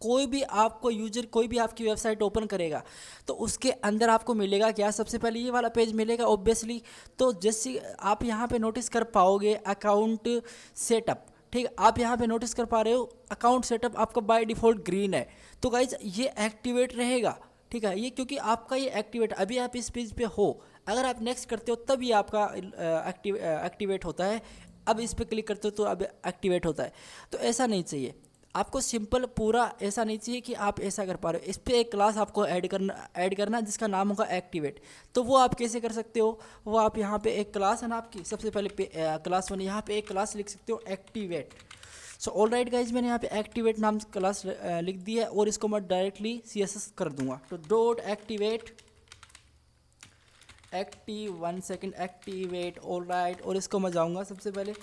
कोई भी आपको यूजर कोई भी आपकी वेबसाइट ओपन करेगा तो उसके अंदर आपको मिलेगा क्या, सबसे पहले ये वाला पेज मिलेगा ऑब्वियसली। तो जैसे आप यहाँ पे नोटिस कर पाओगे अकाउंट सेटअप, ठीक है, आप यहाँ पे नोटिस कर पा रहे हो अकाउंट सेटअप आपका बाय डिफ़ॉल्ट ग्रीन है। तो गाइज ये एक्टिवेट रहेगा, ठीक है, ये क्योंकि आपका ये एक्टिवेट, अभी आप इस पेज पे हो, अगर आप नेक्स्ट करते हो तब ये आपका एक्टिवेट होता है। अब इस पर क्लिक करते हो तो अब एक्टिवेट होता है। तो ऐसा नहीं चाहिए आपको, सिंपल पूरा ऐसा नहीं चाहिए कि आप ऐसा कर पा रहे हो। इस पर एक क्लास आपको ऐड करना जिसका नाम होगा एक्टिवेट। तो वो आप कैसे कर सकते हो, वो आप यहाँ पे एक क्लास है ना आपकी, सबसे पहले क्लास 1, यहाँ पे एक क्लास लिख सकते हो activate. So all right guys, मैंने यहाँ पे एक्टिवेट नाम क्लास लिख दी है और इसको मैं डायरेक्टली सीएसएस कर दूंगा। तो dot activate 1 second activate, all right, और इसको मैं जाऊँगा सबसे पहले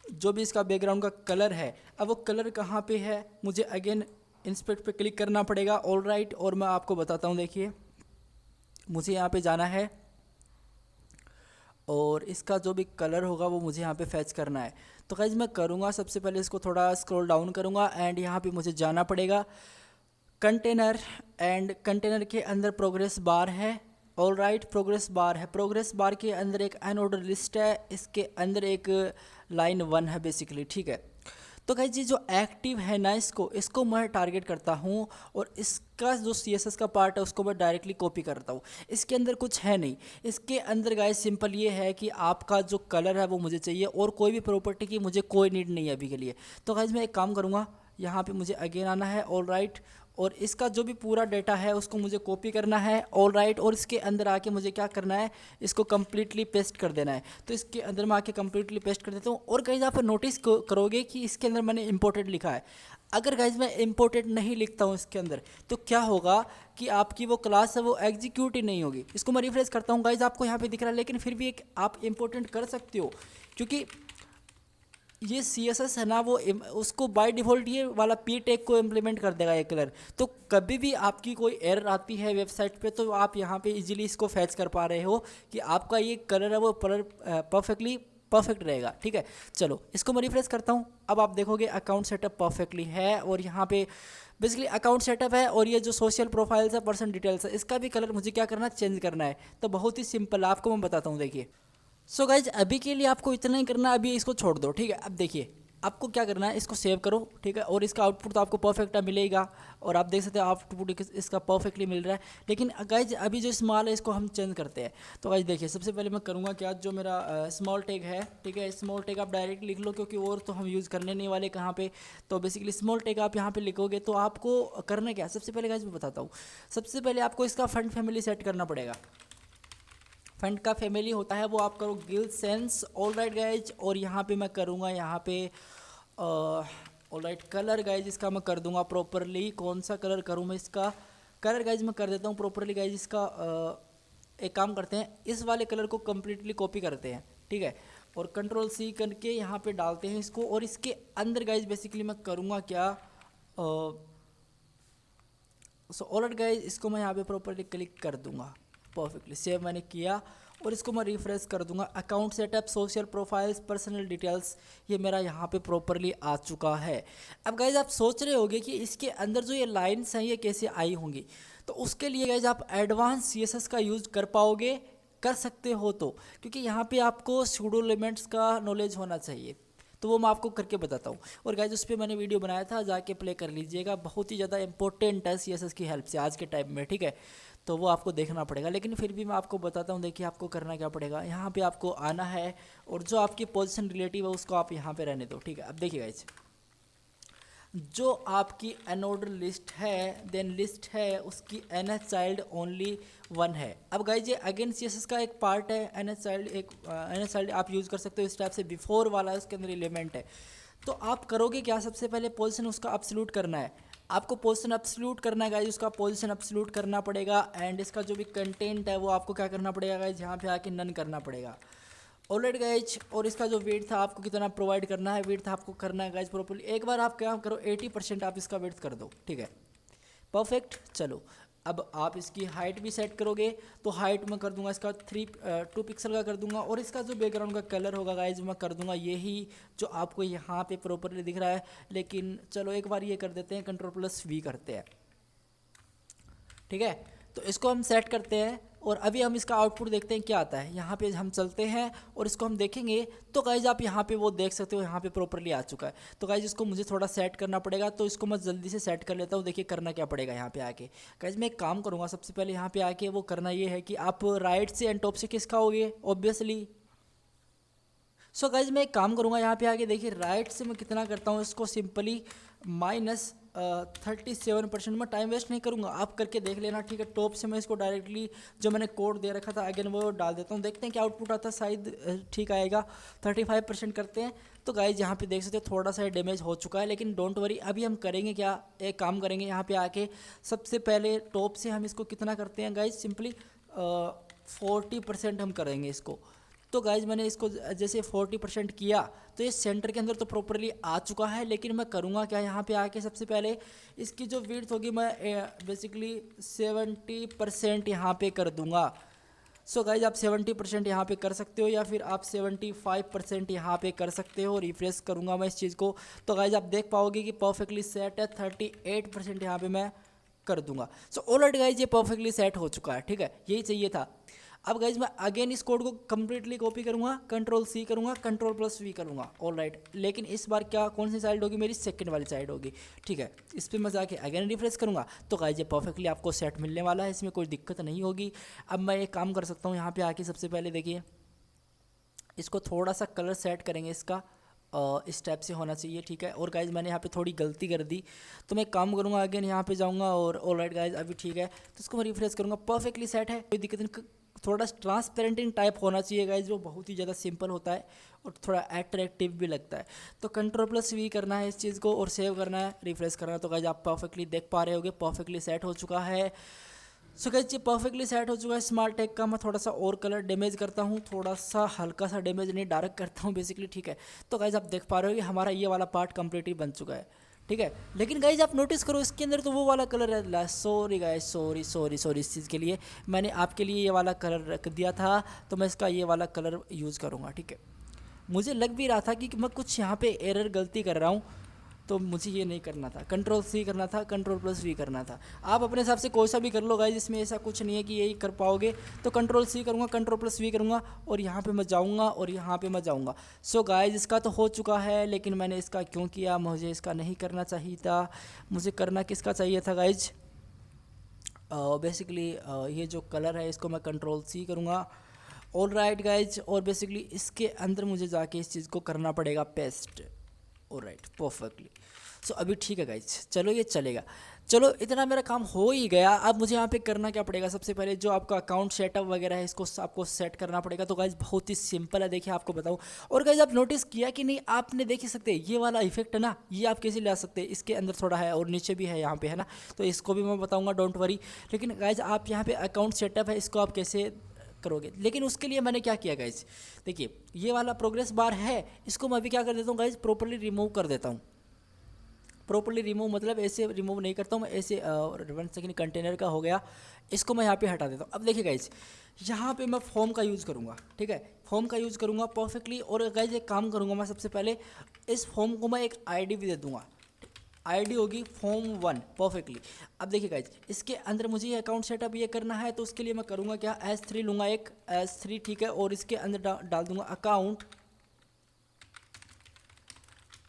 जो भी इसका बैकग्राउंड का कलर है। अब वो कलर कहाँ पे है, मुझे अगेन इंस्पेक्ट पे क्लिक करना पड़ेगा, ऑल राइट, और मैं आपको बताता हूँ। देखिए मुझे यहाँ पे जाना है और इसका जो भी कलर होगा वो मुझे यहाँ पे फैच करना है। तो गाइस मैं करूँगा, सबसे पहले इसको थोड़ा स्क्रॉल डाउन करूँगा एंड यहाँ पे मुझे जाना पड़ेगा कंटेनर, एंड कंटेनर के अंदर प्रोग्रेस बार है, ऑल राइट, प्रोग्रेस बार है। प्रोग्रेस बार के अंदर एक अनऑर्डर लिस्ट है, इसके अंदर एक लाइन 1 है बेसिकली, ठीक है। तो गाइज ये जो एक्टिव है ना, इसको मैं टारगेट करता हूँ और इसका जो CSS का पार्ट है उसको मैं डायरेक्टली कॉपी करता हूँ। इसके अंदर कुछ है नहीं, इसके अंदर गाइज सिंपल ये है कि आपका जो कलर है वो मुझे चाहिए और कोई भी प्रॉपर्टी की मुझे कोई नीड नहीं है अभी के लिए। तो गाइज मैं एक काम करूँगा, यहाँ पे मुझे अगेन आना है, ऑल राइट, और इसका जो भी पूरा डेटा है उसको मुझे कॉपी करना है, ऑल राइट, और इसके अंदर आके मुझे क्या करना है, इसको कम्प्लीटली पेस्ट कर देना है। तो इसके अंदर मैं आके कम्प्लीटली पेस्ट कर देता हूँ। और गाइज आप नोटिस करोगे कि इसके अंदर मैंने इम्पोर्टेंट लिखा है। अगर गाइज मैं इम्पोर्टेंट नहीं लिखता हूँ इसके अंदर तो क्या होगा कि आपकी वो क्लास है वो एग्जीक्यूट ही नहीं होगी। इसको मैं रिफ्रेश करता हूँ गाइज, आपको यहाँ पे दिख रहा है, लेकिन फिर भी एक आप इम्पोर्टेंट कर सकते हो क्योंकि ये CSS है ना वो उसको बाय डिफ़ॉल्ट ये वाला P टैग को इम्प्लीमेंट कर देगा ये कलर। तो कभी भी आपकी कोई एरर आती है वेबसाइट पे तो आप यहाँ पे इजीली इसको फैच कर पा रहे हो कि आपका ये कलर है वो परफेक्ट रहेगा। ठीक है, चलो इसको मैं रिफ्रेश करता हूँ। अब आप देखोगे अकाउंट सेटअप परफेक्टली है और यहाँ पे बेसिकली अकाउंट सेटअप है और ये जो सोशल प्रोफाइल्स है, पर्सन डिटेल्स है, इसका भी कलर मुझे क्या करना है, चेंज करना है। तो बहुत ही सिंपल आपको मैं बताता हूँ, देखिए। सो गाइज अभी के लिए आपको इतना ही करना है, अभी इसको छोड़ दो। ठीक है, अब देखिए आपको क्या करना है, इसको सेव करो। ठीक है, और इसका आउटपुट तो आपको परफेक्ट मिलेगा और आप देख सकते हैं आउटपुट इसका परफेक्टली मिल रहा है। लेकिन गाइज अभी जो स्मॉल है इसको हम चेंज करते हैं। तो गाइज देखिए सबसे पहले मैं करूँगा क्या, जो मेरा स्मॉल टैग है, ठीक है, स्मॉल टैग आप डायरेक्ट लिख लो क्योंकि और तो हम यूज़ करने नहीं वाले कहाँ पे। तो बेसिकली स्मॉल टैग आप यहाँ पे लिखोगे तो आपको करना क्या, सबसे पहले गाइज मैं बताता हूँ। सबसे पहले आपको इसका फंड फैमिली सेट करना पड़ेगा। फंड का फैमिली होता है वो आप करो Gill sense, all right guys, और यहाँ पे मैं करूँगा यहाँ पे ऑल राइट कलर गाइज, इसका मैं कर दूँगा प्रॉपरली। कौन सा कलर करूँ मैं, इसका कलर गाइज मैं कर देता हूँ प्रॉपरली गाइज। इसका एक काम करते हैं, इस वाले कलर को कम्प्लीटली कॉपी करते हैं। ठीक है, और Ctrl+C करके यहाँ पे डालते हैं इसको, और इसके अंदर गाइज बेसिकली मैं करूँगा क्या, सो ऑल राइट गाइज, इसको मैं यहाँ पे प्रॉपरली क्लिक कर दूँगा। परफेक्टली सेव मैंने किया और इसको मैं रिफ्रेश कर दूंगा। Account setup, social profiles, personal details, ये मेरा यहाँ पे प्रॉपरली आ चुका है। अब गाइज आप सोच रहे होंगे कि इसके अंदर जो ये लाइंस हैं ये कैसे आई होंगी, तो उसके लिए गाइज आप एडवांस CSS का यूज़ कर पाओगे, कर सकते हो तो, क्योंकि यहाँ पे आपको सूडो एलिमेंट्स का नॉलेज होना चाहिए। तो वो मैं आपको करके बताता हूँ। और गाइज उस पर मैंने वीडियो बनाया था, जाके प्ले कर लीजिएगा, बहुत ही ज़्यादा इंपॉर्टेंट है CSS की हेल्प से आज के टाइम में। ठीक है, तो वो आपको देखना पड़ेगा, लेकिन फिर भी मैं आपको बताता हूँ। देखिए आपको करना क्या पड़ेगा, यहाँ पे आपको आना है और जो आपकी पोजीशन रिलेटिव है उसको आप यहाँ पे रहने दो। ठीक है, अब देखिए गाइज, जो आपकी अनऑर्डर लिस्ट है, देन लिस्ट है, उसकी NH चाइल्ड ओनली 1 है। अब गाइज ये अगेन CSS का एक पार्ट है, NH चाइल्ड आप यूज़ कर सकते हो इस टाइप से, बिफोर वाला उसके अंदर एलिमेंट है। तो आप करोगे क्या, सबसे पहले पोजीशन उसका एब्सोल्यूट करना है, आपको पोजीशन एब्सोल्यूट करना है गाइज, उसका पोजीशन एब्सोल्यूट करना पड़ेगा। एंड इसका जो भी कंटेंट है वो आपको क्या करना पड़ेगा गाइज, यहाँ पे आके नन करना पड़ेगा। ऑलराइट गाइज, और इसका जो वेट था आपको कितना प्रोवाइड करना है, वेट था आपको करना है गाइज प्रॉपर्ली। एक बार आप क्या करो, 80% आप इसका वेट कर दो। ठीक है, परफेक्ट। चलो अब आप इसकी हाइट भी सेट करोगे, तो हाइट में कर दूंगा इसका 2 पिक्सल का कर दूंगा, और इसका जो बैकग्राउंड का कलर होगा गाइज मैं कर दूंगा यही जो आपको यहाँ पे प्रॉपरली दिख रहा है। लेकिन चलो एक बार ये कर देते हैं, Ctrl+V करते हैं। ठीक है, तो इसको हम सेट करते हैं और अभी हम इसका आउटपुट देखते हैं क्या आता है। यहाँ पे हम चलते हैं और इसको हम देखेंगे तो गाइज आप यहाँ पे वो देख सकते हो, यहाँ पे प्रॉपरली आ चुका है। तो गाइज इसको मुझे थोड़ा सेट करना पड़ेगा, तो इसको मैं जल्दी से सेट कर लेता हूँ। देखिए करना क्या पड़ेगा यहाँ पे आके गाइज, मैं एक काम करूँगा, सबसे पहले यहाँ पे आके वो करना ये है कि आप राइट से एंड टॉप से किसका होगे, ऑब्वियसली। सो गाइज मैं एक काम करूँगा, यहाँ पे आके देखिए राइट से मैं कितना करता हूँ, इसको सिंपली -37%। मैं टाइम वेस्ट नहीं करूँगा, आप करके देख लेना। ठीक है, टॉप से मैं इसको डायरेक्टली जो मैंने कोड दे रखा था अगेन वो डाल देता हूँ, देखते हैं क्या आउटपुट आता है, शायद ठीक आएगा। 35% करते हैं। तो गाइज यहाँ पे देख सकते हो थोड़ा सा डैमेज हो चुका है, लेकिन डोंट वरी, अभी हम करेंगे क्या, एक काम करेंगे यहाँ पे आके सबसे पहले टॉप से हम इसको कितना करते हैं गाइज, सिंपली 40% हम करेंगे इसको। तो गाइज मैंने इसको जैसे 40% किया तो ये सेंटर के अंदर तो प्रॉपरली आ चुका है। लेकिन मैं करूँगा क्या, यहाँ पे आके सबसे पहले इसकी जो विड्थ होगी मैं बेसिकली 70% यहाँ पे कर दूँगा। सो गाइज आप 70% यहाँ पे कर सकते हो, या फिर आप 75% यहाँ पे कर सकते हो। रिफ्रेश करूँगा मैं इस चीज़ को, तो गाइज आप देख पाओगे कि परफेक्टली सेट है। 38% यहाँ पे मैं कर दूँगा। सो ऑलरेडी गाइज ये परफेक्टली सेट हो चुका है। ठीक है, यही चाहिए था। अब गाइज मैं अगेन इस कोड को कम्प्लीटली कॉपी करूँगा, Ctrl+C करूँगा, Ctrl+V करूँगा, ऑलराइट। लेकिन इस बार क्या कौन सी साइड होगी, मेरी सेकंड वाली साइड होगी, ठीक है। इस पर मैं जाके अगेन रिफ्रेश करूँगा तो गाइज ये परफेक्टली आपको सेट मिलने वाला है, इसमें कोई दिक्कत नहीं होगी। अब मैं एक काम कर सकता हूँ, यहाँ पे आके सबसे पहले देखिए इसको थोड़ा सा कलर सेट करेंगे, इसका इस टाइप से होना चाहिए, ठीक है। और गाइज मैंने यहाँ पे थोड़ी गलती कर दी, तो मैं काम करूँगा अगेन यहाँ पे जाऊँगा और ऑलराइट गाइज अभी ठीक है, तो इसको मैं रिफ्रेश करूँगा, परफेक्टली सेट है, कोई दिक्कत नहीं। थोड़ा ट्रांसपेरेंटिंग टाइप होना चाहिए गाइज, जो बहुत ही ज़्यादा सिंपल होता है और थोड़ा अट्रैक्टिव भी लगता है। तो Ctrl+V करना है इस चीज़ को और सेव करना है, रिफ्रेश करना है, तो गाइज आप परफेक्टली देख पा रहे होगे, परफेक्टली सेट हो चुका है। सो गाइस ये परफेक्टली सेट हो चुका है। स्मार्ट टैग का मैं थोड़ा सा और कलर डैमेज करता हूँ, थोड़ा सा हल्का सा डैमेज नहीं, डार्क करता हूँ बेसिकली, ठीक है। तो गाइस आप देख पा रहे हो कि हमारा ये वाला पार्ट कम्प्लीटली बन चुका है, ठीक है। लेकिन गाइज आप नोटिस करो इसके अंदर तो वो वाला कलर है, सॉरी गाइज, सॉरी इस चीज़ के लिए मैंने आपके लिए ये वाला कलर रख दिया था, तो मैं इसका ये वाला कलर यूज़ करूँगा, ठीक है। मुझे लग भी रहा था कि मैं कुछ यहाँ पे एरर गलती कर रहा हूँ, तो मुझे ये नहीं करना था, Ctrl+C करना था, Ctrl+V करना था। आप अपने हिसाब से कोई सा भी कर लो गाइज, इसमें ऐसा कुछ नहीं है कि यही कर पाओगे। तो Ctrl+C करूँगा, Ctrl+V करूँगा और यहाँ पे मैं जाऊँगा और यहाँ पे मैं जाऊँगा। सो गाइज इसका तो हो चुका है, लेकिन मैंने इसका क्यों किया, मुझे इसका नहीं करना चाहिए था। मुझे करना किसका चाहिए था गाइज, बेसिकली ये जो कलर है इसको मैं Ctrl+C करूँगा, ऑलराइट गाइज। और बेसिकली इसके अंदर मुझे जाके इस चीज़ को करना पड़ेगा पेस्ट, ऑलराइट परफेक्टली। सो अभी ठीक है गाइज, चलो ये चलेगा। चलो इतना मेरा काम हो ही गया। अब मुझे यहाँ पे करना क्या पड़ेगा, सबसे पहले जो आपका अकाउंट सेटअप वगैरह है इसको आपको सेट करना पड़ेगा। तो गाइज बहुत ही सिंपल है, देखिए आपको बताऊँ। और गाइज आप नोटिस किया कि नहीं, आपने देख ही सकते हैं ये वाला इफेक्ट है ना, ये आप कैसे ला सकते हैं, इसके अंदर थोड़ा है और नीचे भी है यहाँ पे, है ना। तो इसको भी मैं बताऊँगा, डोंट वरी। लेकिन गाइज आप यहाँ पे अकाउंट सेटअप है, इसको आप कैसे करोगे, लेकिन उसके लिए मैंने क्या किया गाइज, देखिए ये वाला प्रोग्रेस बार है, इसको मैं अभी क्या कर देता हूँ गाइज, प्रॉपर्ली रिमूव कर देता हूँ। प्रॉपर्ली रिमूव मतलब ऐसे रिमूव नहीं करता हूँ मैं, ऐसे 1 सेकेंड कंटेनर का हो गया, इसको मैं यहाँ पे हटा देता हूँ। अब देखिए गाइज यहाँ पे मैं फॉर्म का यूज़ करूँगा, ठीक है, फॉर्म का यूज़ करूँगा परफेक्टली। और गाइज एक काम करूँगा मैं, सबसे पहले इस फॉर्म को मैं एक ID भी दे दूँगा, ID होगी form1 परफेक्टली। अब देखिए गाइज इसके अंदर मुझे ये अकाउंट सेटअप ये करना है, तो उसके लिए मैं करूँगा क्या, S3 लूँगा, एक S3, ठीक है। और इसके अंदर डाल दूँगा account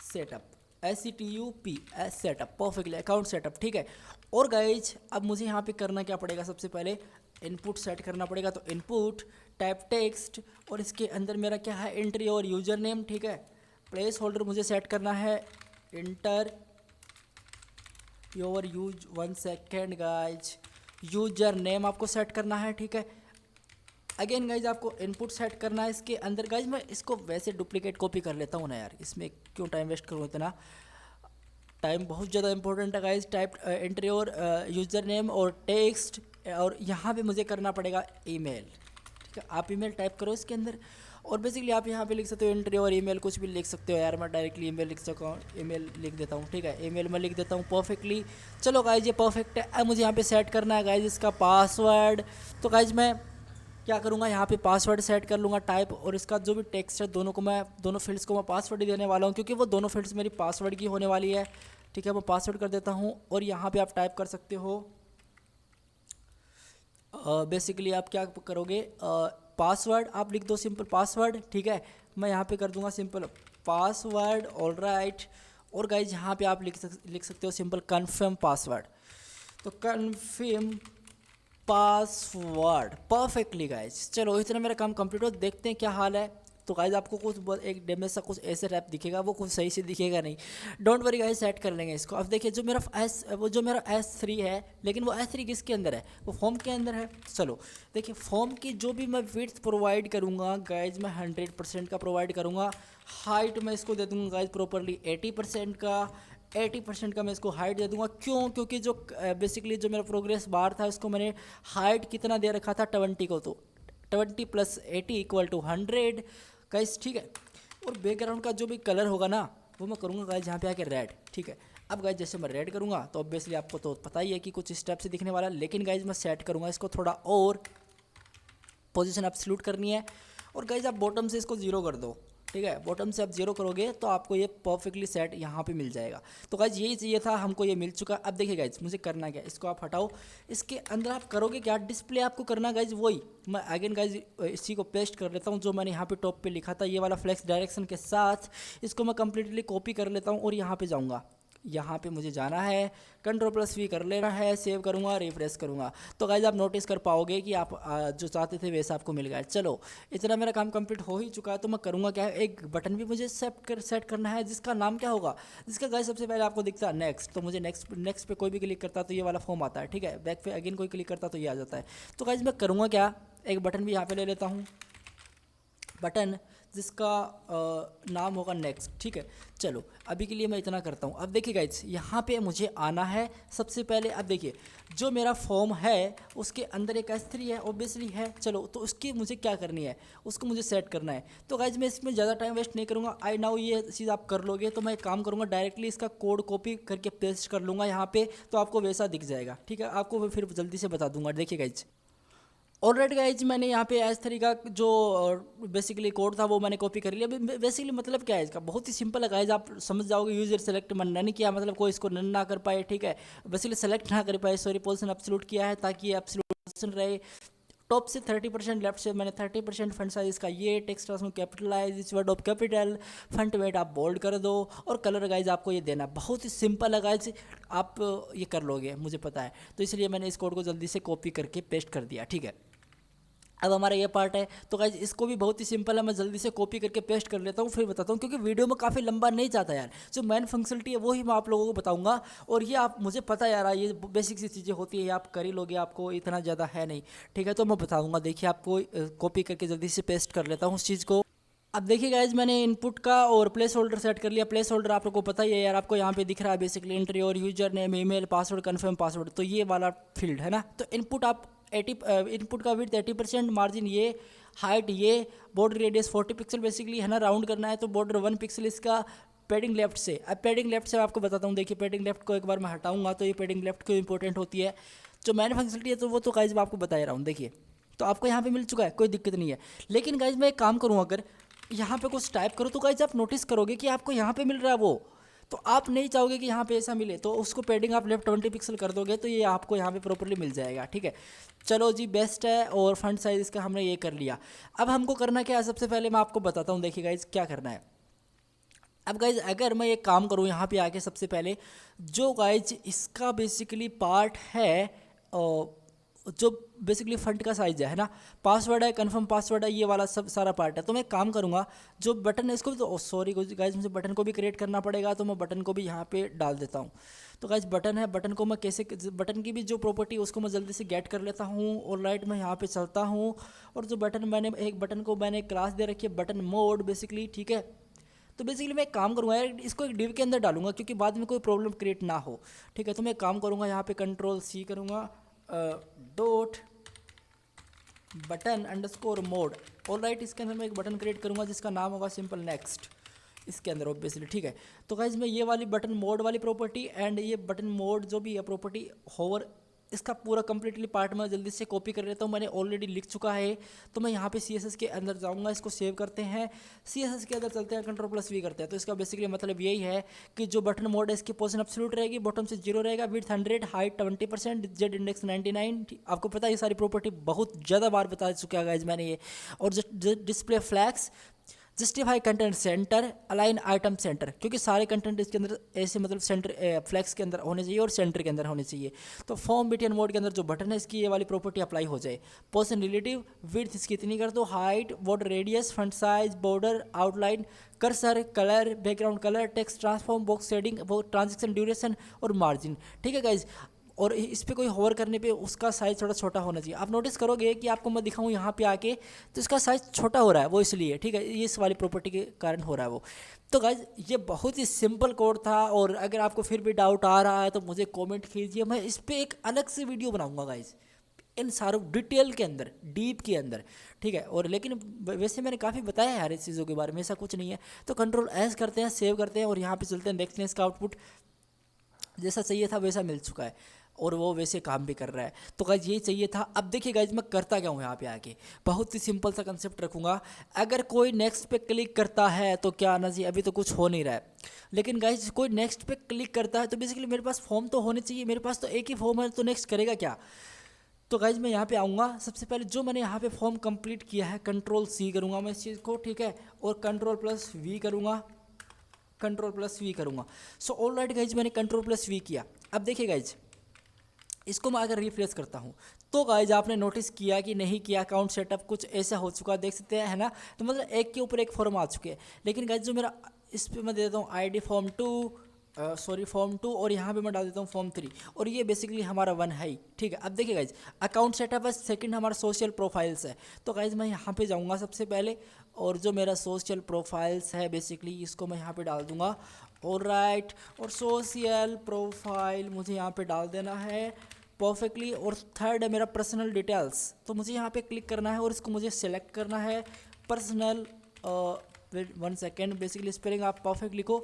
setup, SETUP setup, perfectly account setup, ठीक है। और गाइज अब मुझे यहाँ पे करना क्या पड़ेगा, सबसे पहले इनपुट सेट करना पड़ेगा। तो इनपुट टाइप टेक्स्ट, और इसके अंदर मेरा क्या है, एंट्री और यूज़र नेम, ठीक है। प्लेस होल्डर मुझे सेट करना है, inter your use 1 second guys, user name आपको सेट करना है, ठीक है। अगेन गाइज आपको इनपुट सेट करना है इसके अंदर। गाइज मैं इसको वैसे डुप्लीकेट कॉपी कर लेता हूँ ना यार, इसमें क्यों टाइम वेस्ट करूँ, इतना टाइम बहुत ज़्यादा इंपॉर्टेंट है गाइज। टाइप एंट्री और यूज़र नेम और टेक्स्ट, और यहाँ पे मुझे करना पड़ेगा ईमेल, ठीक है। आप ईमेल टाइप करो इसके अंदर, और बेसिकली आप यहाँ पे लिख सकते हो एंट्री और ईमेल, कुछ भी लिख सकते हो यार, मैं डायरेक्टली ईमेल लिख सकता हूँ, ईमेल लिख देता हूँ, ठीक है। ईमेल मैं लिख देता हूँ परफेक्टली। चलो गाइज ये परफेक्ट है। अब मुझे यहाँ पे सेट करना है गाइज इसका पासवर्ड। तो गाइज मैं क्या करूँगा, यहाँ पे पासवर्ड सेट कर लूँगा टाइप, और इसका जो भी टेक्स्ट है दोनों फील्ड्स को मैं पासवर्ड ही देने वाला हूँ, क्योंकि वो दोनों फील्ड्स मेरी पासवर्ड की होने वाली है, ठीक है। मैं पासवर्ड कर देता हूँ, और यहाँ पे आप टाइप कर सकते हो, बेसिकली आप क्या करोगे, पासवर्ड आप लिख दो, सिंपल पासवर्ड, ठीक है। मैं यहाँ पे कर दूंगा सिंपल पासवर्ड, ऑलराइट। और गाइज यहाँ पे आप लिख सकते हो सिंपल कन्फर्म पासवर्ड। तो कन्फर्म पासवर्ड परफेक्टली गाइज। चलो इतना मेरा काम कंप्लीट हो, देखते हैं क्या हाल है। तो गाइज आपको कुछ एक डैमेज सा कुछ ऐसे रैप दिखेगा, वो कुछ सही से दिखेगा नहीं, डोंट वरी गाइज, सेट कर लेंगे इसको। अब देखिए जो मेरा S3 है, लेकिन वो S3 किसके अंदर है, वो फॉर्म के अंदर है। चलो देखिए फॉर्म की जो भी मैं विड्थ प्रोवाइड करूँगा गाइज, मैं 100% का प्रोवाइड करूँगा। हाइट मैं इसको दे दूँगा गाइज प्रॉपरली 80% का, 80% का मैं इसको हाइट दे दूंगा। क्यों, क्योंकि जो बेसिकली जो मेरा प्रोग्रेस बार था उसको मैंने हाइट कितना दे रखा था, 20 को, तो 20 + 80 = 100 गाइस, ठीक है। और बैकग्राउंड का जो भी कलर होगा ना, वो मैं करूँगा गाइस यहाँ पे आके रेड, ठीक है। अब गाइस जैसे मैं रेड करूँगा तो ऑब्वियसली आपको तो पता ही है कि कुछ स्टेप से दिखने वाला, लेकिन गाइस मैं सेट करूँगा इसको थोड़ा और, पोजीशन एब्सोल्यूट करनी है। और गाइस आप बॉटम से इसको 0 कर दो, ठीक है। बॉटम से आप 0 करोगे तो आपको ये परफेक्टली सेट यहाँ पे मिल जाएगा। तो गाइज यही चाहिए था हमको, ये मिल चुका। अब देखिए गाइज मुझे करना क्या, इसको आप हटाओ, इसके अंदर आप करोगे क्या, डिस्प्ले आपको करना गाइज वही, मैं अगेन गाइज इसी को पेस्ट कर लेता हूँ जो मैंने यहाँ पे टॉप पे लिखा था, ये वाला फ्लेक्स डायरेक्शन के साथ इसको मैं कंप्लीटली कॉपी कर लेता हूँ और यहाँ पे जाऊँगा, यहाँ पे मुझे जाना है, Ctrl+V कर लेना है, सेव करूँगा, रिफ्रेश करूँगा। तो गाइज आप नोटिस कर पाओगे कि आप जो चाहते थे वैसा आपको मिल गया। चलो इतना मेरा काम कंप्लीट हो ही चुका है। तो मैं करूँगा क्या, एक बटन भी मुझे सेट करना है जिसका नाम क्या होगा, जिसका गाइज सबसे पहले आपको दिखता है नेक्स्ट। तो मुझे नेक्स्ट पे कोई भी क्लिक करता तो ये वाला फॉर्म आता है, ठीक है। बैक पे अगेन कोई क्लिक करता तो ये आ जाता है। तो गाइज मैं करूँगा क्या, एक बटन भी यहाँ पे ले लेता हूँ, बटन जिसका नाम होगा नेक्स्ट, ठीक है। चलो अभी के लिए मैं इतना करता हूँ। अब देखिए गाइज यहाँ पे मुझे आना है सबसे पहले। अब देखिए जो मेरा फॉर्म है उसके अंदर एक S3 है, ऑब्वियसली है। चलो तो उसकी मुझे क्या करनी है, उसको मुझे सेट करना है। तो गाइज मैं इसमें ज़्यादा टाइम वेस्ट नहीं करूँगा। आई नाउ ये चीज़ आप कर लोगे तो मैं एक काम करूँगा, डायरेक्टली इसका कोड कॉपी करके पेस्ट कर लूँगा यहाँ पे, तो आपको वैसा दिख जाएगा, ठीक है। आपको फिर जल्दी से बता दूँगा। देखिए गाइज ऑलरेडी गाइज मैंने यहाँ पे S3 का जो बेसिकली कोड था वो मैंने कॉपी कर लिया। बेसिकली मतलब क्या है इसका, बहुत ही सिंपल है गाइज, आप समझ जाओगे। यूजर सेलेक्ट मैंने नहीं किया, मतलब कोई इसको रन ना कर पाए, ठीक है। बेसिकली सेलेक्ट ना कर पाए, सॉरी, पोजीशन एब्सोल्यूट किया है ताकि ये एब्सोल्यूट पोजीशन रहे। टॉप से 30%, लेफ्ट से मैंने 30% फंट साइज इसका ये, टेक्स्ट ट्रांसफॉर्म कैपिटलाइज, इस word of capital, font weight आप बोल्ड कर दो, और कलर गाइज आपको ये देना। बहुत ही सिंपल है गाइज, आप ये कर लोगे मुझे पता है। तो इसलिए मैंने इस कोड को जल्दी से कॉपी करके पेस्ट कर दिया, ठीक है। अब हमारा ये पार्ट है। तो गाइज इसको भी बहुत ही सिंपल है, मैं जल्दी से कॉपी करके पेस्ट कर लेता हूँ, फिर बताता हूँ, क्योंकि वीडियो में काफ़ी लंबा नहीं चाहता यार। जो मेन फंक्शनलिटी है वो ही मैं आप लोगों को बताऊँगा। और ये आप, मुझे पता यार ये बेसिक सी चीज़ें होती है, ये आप कर ही लोगे, आपको इतना ज़्यादा है नहीं, ठीक है। तो मैं बताऊँगा, देखिए आपको कॉपी करके जल्दी से पेस्ट कर लेता हूँ उस चीज़ को। अब देखिए गाइज मैंने इनपुट का और प्लेस होल्डर सेट कर लिया। प्लेस होल्डर आप लोगों को पता ही है यार, आपको यहाँ पे दिख रहा है बेसिकली एंट्री और user name, email, password, confirm password, तो ये वाला फील्ड है ना। तो इनपुट आप इनपुट का विड्थ 80%, मार्जिन ये, हाइट ये, बॉर्डर रेडियस 40 पिक्सल बेसिकली है ना, राउंड करना है तो बॉर्डर 1 पिक्सल इसका। पैडिंग लेफ्ट से, अब पैडिंग लेफ्ट से आपको बताता हूँ। देखिए पैडिंग लेफ्ट को एक बार मैं हटाऊंगा तो ये पैडिंग लेफ्ट क्यों इंपॉर्टेंट होती है, जो मैन फंक्शनलिटी है तो वो तो गाइज मैं आपको बता रहा हूँ। देखिए तो आपको यहाँ पे मिल चुका है, कोई दिक्कत नहीं है। लेकिन गाइज मैं एक काम करूँ, अगर यहाँ पे कुछ टाइप करो तो गाइज आप नोटिस करोगे कि आपको यहाँ पे मिल रहा है वो, तो आप नहीं चाहोगे कि यहाँ पे ऐसा मिले, तो उसको पैडिंग आप लेफ्ट 20 पिक्सल कर दोगे तो ये आपको यहाँ पे प्रॉपर्ली मिल जाएगा, ठीक है। चलो जी बेस्ट है। और फंट साइज इसका हमने ये कर लिया। अब हमको करना क्या है, सबसे पहले मैं आपको बताता हूँ। देखिए गाइज क्या करना है। अब गाइज अगर मैं एक काम करूँ यहाँ पे आके, सबसे पहले जो गाइज इसका बेसिकली पार्ट है, जो बेसिकली फंट का साइज है ना, पासवर्ड है, कंफर्म पासवर्ड है, ये वाला सब सारा पार्ट है। तो मैं काम करूँगा, जो बटन है इसको भी, तो सॉरी गाइज मुझे बटन को भी क्रिएट करना पड़ेगा, तो मैं बटन को भी यहाँ पे डाल देता हूँ। तो गाइज बटन है, बटन को मैं कैसे, बटन की भी जो प्रॉपर्टी उसको मैं जल्दी से गेट कर लेता हूँ। और राइट मैं यहाँ पे चलता हूँ, और जो बटन मैंने, एक बटन को मैंने क्लास दे रखी है बटन मोड बेसिकली, ठीक है। तो बेसिकली मैं एक काम करूँगा यार, इसको एक डिव के अंदर डालूंगा क्योंकि बाद में कोई प्रॉब्लम क्रिएट ना हो, ठीक है। तो मैं एक काम करूँगा, यहाँ पे Ctrl+C करूँगा, dot button underscore mode, all right. इसके अंदर मैं एक बटन क्रिएट करूँगा जिसका नाम होगा सिंपल नेक्स्ट, इसके अंदर ऑब्वियसली, ठीक है। तो गाइज मैं ये वाली बटन मोड वाली प्रॉपर्टी एंड ये बटन मोड जो भी है प्रॉपर्टी होवर, इसका पूरा कंप्लीटली पार्ट मैं जल्दी से कॉपी कर लेता हूँ। मैंने ऑलरेडी लिख चुका है। तो मैं यहाँ पे CSS के अंदर जाऊँगा, इसको सेव करते हैं, CSS के अंदर चलते हैं, Ctrl+V करते हैं। तो इसका बेसिकली मतलब यही है कि जो बटन मोड है इसकी पोजीशन एब्सोल्यूट रहेगी, बॉटम से 0 रहेगा, विड्थ 100, हाइट 20%, जेड इंडेक्स 99। आपको पता है ये सारी प्रॉपर्टी बहुत ज़्यादा बार बता चुका है गाइज मैंने ये। और display flags, justify content centre, align item centre, क्योंकि सारे कंटेंट इसके अंदर ऐसे मतलब सेंटर फ्लैक्स के अंदर होने चाहिए और सेंटर के अंदर होने चाहिए। तो फॉर्म बिट एंड मोड के अंदर जो बटन है इसकी ये वाली प्रॉपर्टी अप्लाई हो जाए। पोजीशन रिलेटिव, विड्थ इसकी इतनी कर दो, height, border radius, front size, border, outline, cursor, colour, background colour, text transform, box shading, transaction duration और मार्जिन, ठीक है गाइज। और इस पर कोई होवर करने पे उसका साइज़ थोड़ा छोटा होना चाहिए। आप नोटिस करोगे कि आपको मैं दिखाऊं यहाँ पे आके तो इसका साइज़ छोटा हो रहा है, वो इसलिए, ठीक है, ये इस वाली प्रॉपर्टी के कारण हो रहा है वो। तो गाइज ये बहुत ही सिंपल कोड था। और अगर आपको फिर भी डाउट आ रहा है तो मुझे कमेंट कीजिए, मैं इस पर एक अलग से वीडियो बनाऊँगा गाइज, इन सारों डिटेल के अंदर, डीप के अंदर, ठीक है। और लेकिन वैसे मैंने काफ़ी बताया यार इस चीज़ों के बारे में, ऐसा कुछ नहीं है। तो Ctrl+S करते हैं, सेव करते हैं और यहाँ पे चलते हैं, देखते हैं इसका आउटपुट जैसा चाहिए था वैसा मिल चुका है। और वो वैसे काम भी कर रहा है। तो गाइज ये चाहिए था। अब देखिए गाइज मैं करता क्या हूँ यहाँ पे आके, बहुत ही सिंपल सा कंसेप्ट रखूँगा। अगर कोई नेक्स्ट पे क्लिक करता है तो क्या आना चाहिए, अभी तो कुछ हो नहीं रहा है, लेकिन गाइज कोई नेक्स्ट पे क्लिक करता है तो बेसिकली मेरे पास फॉर्म तो होने चाहिए। मेरे पास तो एक ही फॉर्म है, तो नेक्स्ट करेगा क्या। तो गाइज मैं यहाँ पे आऊँगा, सबसे पहले जो मैंने यहाँ पे फॉर्म कंप्लीट किया है कंट्रोल सी करूँगा मैं इस चीज़ को, ठीक है, और कंट्रोल प्लस वी करूँगा, कंट्रोल प्लस वी करूँगा। सो ऑल राइट गाइज मैंने कंट्रोल प्लस वी किया। अब देखिए गाइज इसको मैं अगर रिफ्रेश करता हूँ तो गाइज आपने नोटिस किया कि नहीं किया, अकाउंट सेटअप कुछ ऐसा हो चुका, देख सकते हैं, है ना। तो मतलब एक के ऊपर एक फॉर्म आ चुके हैं। लेकिन गाइज जो मेरा इस पर मैं दे देता हूँ ID फॉर्म 2, फॉर्म 2, और यहाँ पे मैं डाल देता हूँ फॉर्म 3, और ये बेसिकली हमारा 1 है ही, ठीक है। अब देखिए गाइज अकाउंट सेटअप है, सेकंड हमारा सोशल प्रोफाइल्स है। तो गाइज मैं यहाँ पे जाऊँगा सबसे पहले, और जो मेरा सोशल प्रोफाइल्स है बेसिकली इसको मैं यहाँ पे डाल दूँगा। और राइट, और सोशल प्रोफाइल मुझे यहाँ पे डाल देना है परफेक्टली। और थर्ड है मेरा पर्सनल डिटेल्स, तो मुझे यहाँ पे क्लिक करना है और इसको मुझे सेलेक्ट करना है पर्सनल, 1 सेकेंड, बेसिकली स्पेलिंग आप परफेक्ट लिखो,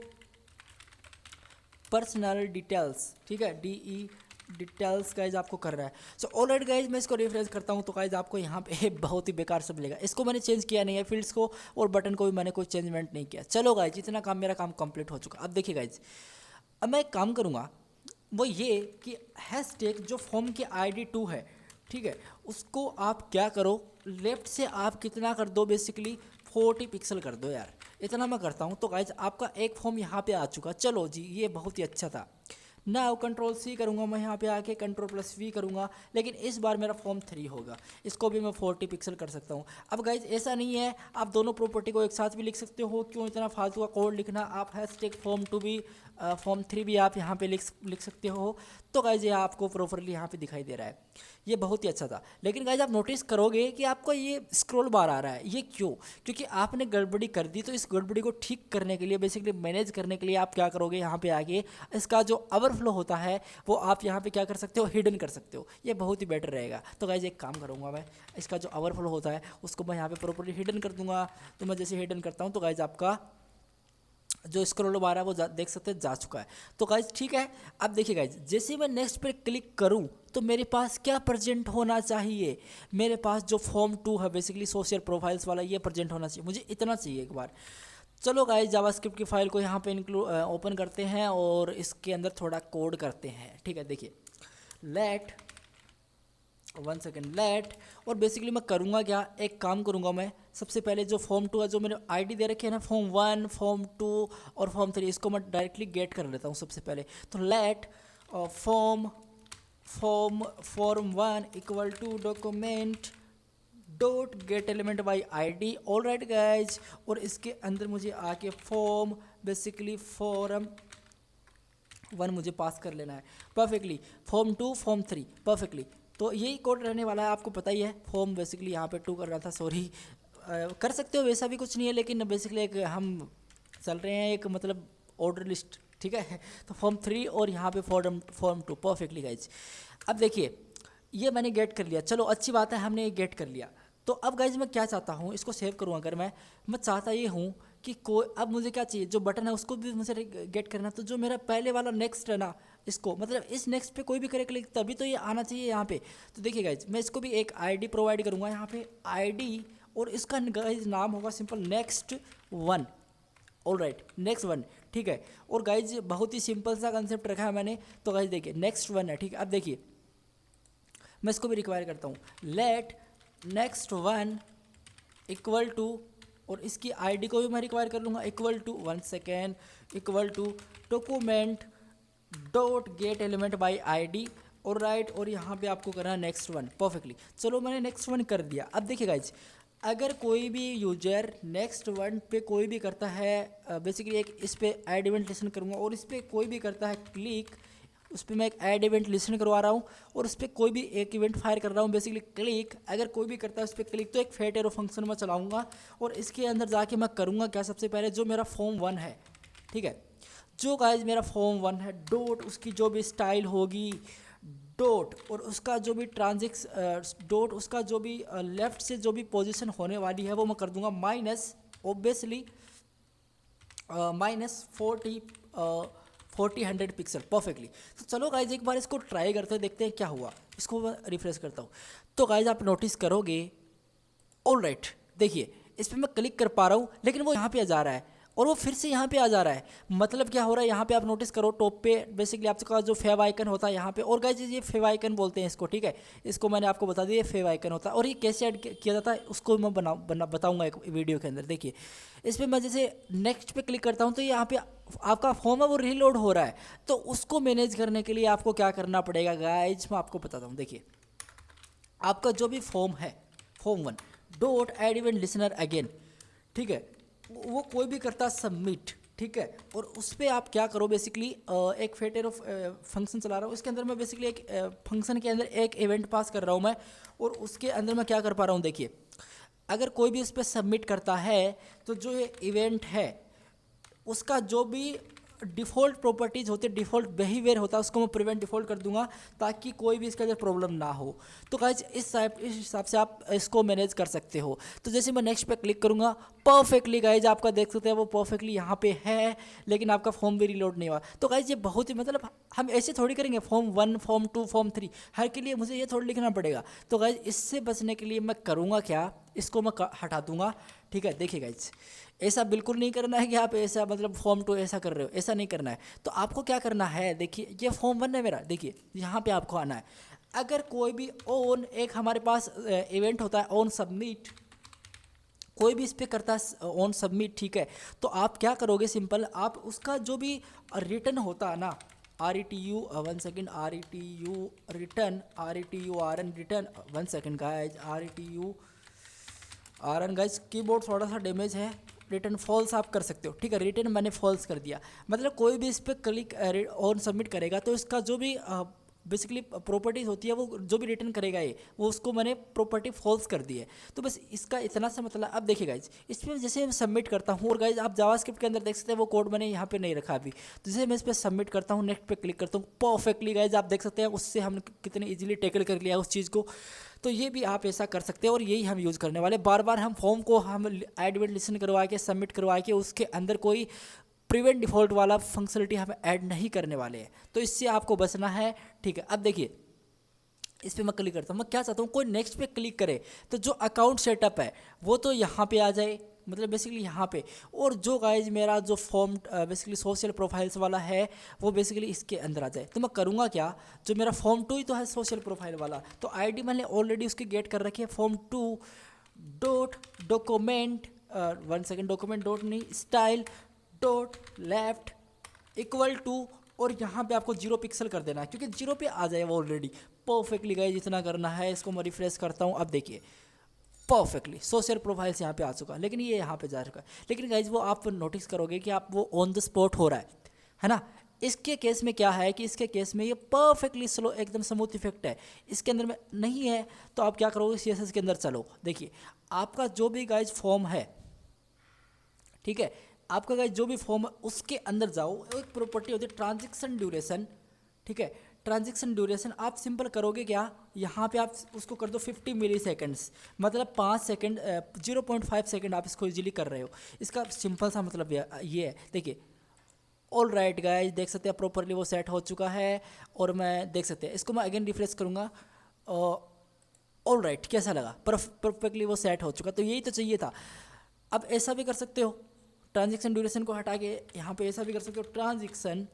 पर्सनल डिटेल्स, ठीक है, DE डिटेल्स गाइज आपको कर रहा है। सो ऑलराइट गाइज मैं इसको रिफ्रेश करता हूँ तो गाइज आपको यहाँ पे बहुत ही बेकार सब मिलेगा। इसको मैंने चेंज किया नहीं है फील्ड्स को, और बटन को भी मैंने कोई चेंजमेंट नहीं किया। चलो गाइज इतना काम, मेरा काम कंप्लीट हो चुका। अब देखिए गाइज अब मैं एक काम करूँगा, वो ये कि हैशटैग जो फॉर्म की ID 2 है, ठीक है, उसको आप क्या करो, लेफ्ट से आप कितना कर दो, बेसिकली 40 पिक्सल कर दो यार, इतना मैं करता हूँ। तो गाइज आपका एक फॉर्म यहाँ पे आ चुका, चलो जी ये बहुत ही अच्छा था। ना कंट्रोल C करूँगा मैं यहाँ पे आके, कंट्रोल प्लस V करूँगा, लेकिन इस बार मेरा फॉर्म 3 होगा, इसको भी मैं 40 पिक्सल कर सकता हूँ। अब गाइज ऐसा नहीं है, आप दोनों प्रॉपर्टी को एक साथ भी लिख सकते हो, क्यों इतना फालतू का कोड लिखना। आप हैशटैग फॉर्म 2 भी, फॉर्म 3 भी आप यहाँ पे लिख सकते हो। तो गाइज ये आपको प्रॉपरली यहाँ पे दिखाई दे रहा है, ये बहुत ही अच्छा था। लेकिन गाइज आप नोटिस करोगे कि आपको ये स्क्रॉल बार आ रहा है, ये क्यों, क्योंकि आपने गड़बड़ी कर दी। तो इस गड़बड़ी को ठीक करने के लिए, बेसिकली मैनेज करने के लिए आप क्या करोगे, यहाँ पे आके इसका जो ओवरफ्लो होता है वो आप यहाँ पे क्या कर सकते हो, हिडन कर सकते हो, ये बहुत ही बेटर रहेगा। तो गाइज एक काम करूँगा मैं, इसका जो ओवरफ्लो होता है उसको मैं यहाँ पे प्रॉपरली हिडन कर दूँगा। तो मैं जैसे हिडन करता हूँ तो गाइज आपका जो स्क्रॉल बार है वो देख सकते हैं जा चुका है। तो गाइज ठीक है। अब देखिए गाइज जैसे ही मैं नेक्स्ट पे क्लिक करूं तो मेरे पास क्या प्रेजेंट होना चाहिए, मेरे पास जो फॉर्म 2 है बेसिकली सोशल प्रोफाइल्स वाला, ये प्रेजेंट होना चाहिए, मुझे इतना चाहिए एक बार। चलो गाइज जावास्क्रिप्ट की फाइल को यहाँ पे ओपन करते हैं और इसके अंदर थोड़ा कोड करते हैं, ठीक है। देखिए लेट 1 सेकेंड लेट, और बेसिकली मैं करूँगा क्या, एक काम करूँगा मैं, सबसे पहले जो फॉर्म 2 है, जो मेरे ID दे रखे हैं ना, फॉर्म 1, फॉर्म 2 और फॉर्म 3, इसको मैं डायरेक्टली गेट कर लेता हूँ सबसे पहले। तो let form 1 equal to document dot get element by ID। All right guys, और इसके अंदर मुझे आके फॉर्म, बेसिकली फॉर्म 1 मुझे पास कर लेना है परफेक्टली, फॉर्म 2 फॉर्म 3 परफेक्टली। तो यही कोड रहने वाला है, आपको पता ही है। फॉर्म बेसिकली यहाँ पे 2 कर रहा था, सॉरी, कर सकते हो, वैसा भी कुछ नहीं है, लेकिन बेसिकली एक हम चल रहे हैं एक मतलब ऑर्डर लिस्ट, ठीक है। तो फॉर्म 3 और यहाँ पे फॉर्म 2 परफेक्टली गाइज। अब देखिए ये मैंने गेट कर लिया, चलो अच्छी बात है, हमने ये गेट कर लिया। तो अब गाइज मैं क्या चाहता हूँ, इसको सेव करूँ अगर मैं चाहता ये हूँ कि कोई, अब मुझे क्या चाहिए, जो बटन है उसको भी मुझे गेट करना। तो जो मेरा पहले वाला नेक्स्ट है ना, इसको मतलब इस नेक्स्ट पे कोई भी करे क्लिक तभी तो ये आना चाहिए यहाँ पे। तो देखिए गाइज मैं इसको भी एक ID प्रोवाइड करूँगा यहाँ पे ID, और इसका गाइज नाम होगा simple next 1। All right next 1, ठीक है। और गाइज बहुत ही सिंपल सा कंसेप्ट रखा है मैंने। तो गाइज देखिए नेक्स्ट 1 है, ठीक है। अब देखिए मैं इसको भी रिक्वायर करता हूँ, लेट नेक्स्ट 1 इक्वल टू, और इसकी ID को भी मैं रिक्वायर कर लूँगा, equal to 1 second, equal to document dot get element by ID। और राइट, और यहाँ पे आपको करना है नेक्स्ट 1 परफेक्टली। चलो मैंने नेक्स्ट 1 कर दिया। अब देखिए गाइज अगर कोई भी यूजर नेक्स्ट 1 पे कोई भी करता है, बेसिकली एक इस पर ऐड इवेंट लिसन करूँगा, और इस पर कोई भी करता है क्लिक, उस पर मैं एक ऐड इवेंट लिसन करवा रहा हूँ, और उस पर कोई भी एक इवेंट फायर कर रहा हूँ बेसिकली क्लिक, अगर कोई भी करता है उस पर क्लिक, तो एक फेट एरो फंक्शन मैं चलाऊँगा। और इसके अंदर जाके मैं करूँगा क्या, सबसे पहले जो मेरा फॉर्म 1 है, ठीक है, जो गाइज मेरा फॉर्म 1 है, डॉट उसकी जो भी स्टाइल होगी, डॉट और उसका जो भी डॉट उसका जो भी लेफ़्ट से जो भी पोजीशन होने वाली है वो मैं कर दूंगा माइनस, ऑब्वियसली -40 40-100 पिक्सल परफेक्टली। तो चलो गाइज एक बार इसको ट्राई करते हैं, देखते हैं क्या हुआ। इसको मैं रिफ्रेश करता हूँ। तो गाइज आप नोटिस करोगे, ऑल राइट, देखिए इस पर मैं क्लिक कर पा रहा हूँ लेकिन वो यहाँ पे आ जा रहा है और वो फिर से यहाँ पे आ जा रहा है। मतलब क्या हो रहा है, यहाँ पे आप नोटिस करो टॉप पे बेसिकली आपका जो फेव आइकन होता है यहाँ पे, और गाइज ये फेव आइकन बोलते हैं इसको, ठीक है। इसको मैंने आपको बता दिया, फेव आइकन होता है। और ये कैसे ऐड किया जाता है उसको मैं बताऊँगा एक वीडियो के अंदर। देखिए इस पर मैं जैसे नेक्स्ट पे क्लिक करता हूँ तो यहाँ पे आपका फॉर्म है वो रीलोड हो रहा है। तो उसको मैनेज करने के लिए आपको क्या करना पड़ेगा गाइज, मैं आपको बताता हूँ। देखिए आपका जो भी फॉर्म है, form 1 dot add event listener again, ठीक है, वो कोई भी करता सबमिट, ठीक है। और उस पर आप क्या करो बेसिकली, एक फेटर ऑफ फंक्शन चला रहा हूँ, इसके अंदर मैं बेसिकली एक फंक्शन के अंदर एक इवेंट पास कर रहा हूँ मैं, और उसके अंदर मैं क्या कर पा रहा हूँ, देखिए अगर कोई भी उस पर सबमिट करता है तो जो ये इवेंट है उसका जो भी डिफ़ॉल्ट प्रॉपर्टीज़ होते हैं, डिफ़ॉल्ट बिहेवियर होता है, उसको मैं प्रिवेंट डिफ़ॉल्ट कर दूंगा ताकि कोई भी इसके अंदर प्रॉब्लम ना हो। तो गाइज इस हिसाब से आप इसको मैनेज कर सकते हो। तो जैसे मैं नेक्स्ट पे क्लिक करूंगा, परफेक्टली गाइज आपका देख सकते हैं वो परफेक्टली यहाँ पे है, लेकिन आपका फॉर्म भी रिलोड नहीं हुआ। तो गाइज ये बहुत ही मतलब हम ऐसे थोड़ी करेंगे, फॉर्म 1 फॉर्म 2 फॉर्म 3 हर के लिए मुझे ये थोड़ी लिखना पड़ेगा। तो गाइज इससे बचने के लिए मैं करूँगा क्या, इसको मैं हटा दूंगा, ठीक है। देखिए गाइज ऐसा बिल्कुल नहीं करना है कि आप ऐसा मतलब फॉर्म 2 ऐसा कर रहे हो, ऐसा नहीं करना है। तो आपको क्या करना है, देखिए ये फॉर्म 1 है मेरा, देखिए यहाँ पे आपको आना है। अगर कोई भी ऑन एक हमारे पास इवेंट होता है ऑन सबमिट, कोई भी इस पर करता है ऑन सबमिट, ठीक है। तो आप क्या करोगे, सिंपल आप उसका जो भी रिटर्न होता है ना, RETU 1 second, RETU return, RETURN return 1 second guys, RN guys keyboard थोड़ा सा डैमेज है, रिटर्न फॉल्स आप कर सकते हो, ठीक है। रिटर्न मैंने फॉल्स कर दिया, मतलब कोई भी इस पर क्लिक ऑन सबमिट करेगा तो इसका जो भी बेसिकली प्रॉपर्टीज़ होती है वो जो भी रिटर्न करेगा ये, वो उसको मैंने प्रॉपर्टी फॉल्स कर दी है। तो बस इसका इतना सा मतलब। अब देखिए गाइज इसमें जैसे मैं सबमिट करता हूँ, और गाइज आप जावास्क्रिप्ट के अंदर देख सकते हैं वो कोड मैंने यहाँ पे नहीं रखा अभी। तो जैसे मैं इस पर सबमिट करता हूँ, नेक्स्ट पे क्लिक करता हूँ, परफेक्टली गाइज आप देख सकते हैं उससे हमने कितने ईजिली टैकल कर लिया उस चीज़ को। तो ये भी आप ऐसा कर सकते हैं और यही हम यूज़ करने वाले। बार बार हम फॉर्म को हम ऐड इवेंट लिसन करवा के सबमिट करवा के उसके अंदर कोई प्रिवेंट डिफ़ॉल्ट वाला फंक्शनलिटी हम ऐड नहीं करने वाले हैं। तो इससे आपको बचना है, ठीक है। अब देखिए इस पर मैं क्लिक करता हूँ, मैं क्या चाहता हूँ कोई नेक्स्ट पे क्लिक करे तो जो अकाउंट सेटअप है वो तो यहाँ पे आ जाए, मतलब बेसिकली यहाँ पे। और जो गाइज मेरा जो फॉर्म बेसिकली सोशल प्रोफाइल्स वाला है वो बेसिकली इसके अंदर आ जाए। तो मैं करूँगा क्या, जो मेरा फॉर्म 2 ही तो है सोशल प्रोफाइल वाला, तो आईडी मैंने ऑलरेडी उसकी गेट कर रखी है, form 2 dot document 1 second, document dot नहीं style dot left equal to, और यहाँ पे आपको 0 पिक्सल कर देना है क्योंकि 0 पे आ जाएगा ऑलरेडी। परफेक्टली गाइज इतना करना है। इसको मैं रिफ्रेश करता हूँ, अब देखिए परफेक्टली सोशल प्रोफाइल से यहाँ पे आ चुका, लेकिन ये यहाँ पे जा चुका है। लेकिन गाइज वो आप नोटिस करोगे कि आप वो ऑन द स्पॉट हो रहा है ना। इसके केस में क्या है कि इसके केस में ये परफेक्टली स्लो एकदम स्मूथ इफेक्ट है, इसके अंदर में नहीं है। तो आप क्या करोगे, CSS के अंदर चलो, देखिए आपका जो भी गाइज फॉर्म है, ठीक है, आपका गाइज जो भी फॉर्म है उसके अंदर जाओ, एक प्रॉपर्टी होती है ट्रांजैक्शन ड्यूरेशन, ठीक है। ट्रांजैक्शन ड्यूरेशन आप सिंपल करोगे क्या, यहाँ पे आप उसको कर दो 50 मिली सेकेंड्स, मतलब 5 सेकेंड 0.5 सेकेंड आप इसको इजीली कर रहे हो। इसका सिंपल सा मतलब ये है, देखिए ऑल राइट गाइज देख सकते हैं प्रॉपरली वो सेट हो चुका है। और मैं देख सकते हैं इसको मैं अगेन रिफ्रेश करूँगा, ऑल राइट कैसा लगा, परफेक्टली वो सेट हो चुका। तो यही तो चाहिए था। अब ऐसा भी कर सकते हो, ट्रांजैक्शन ड्यूरेशन को हटा के यहाँ पे ऐसा भी कर सकते हो, ट्रांजैक्शन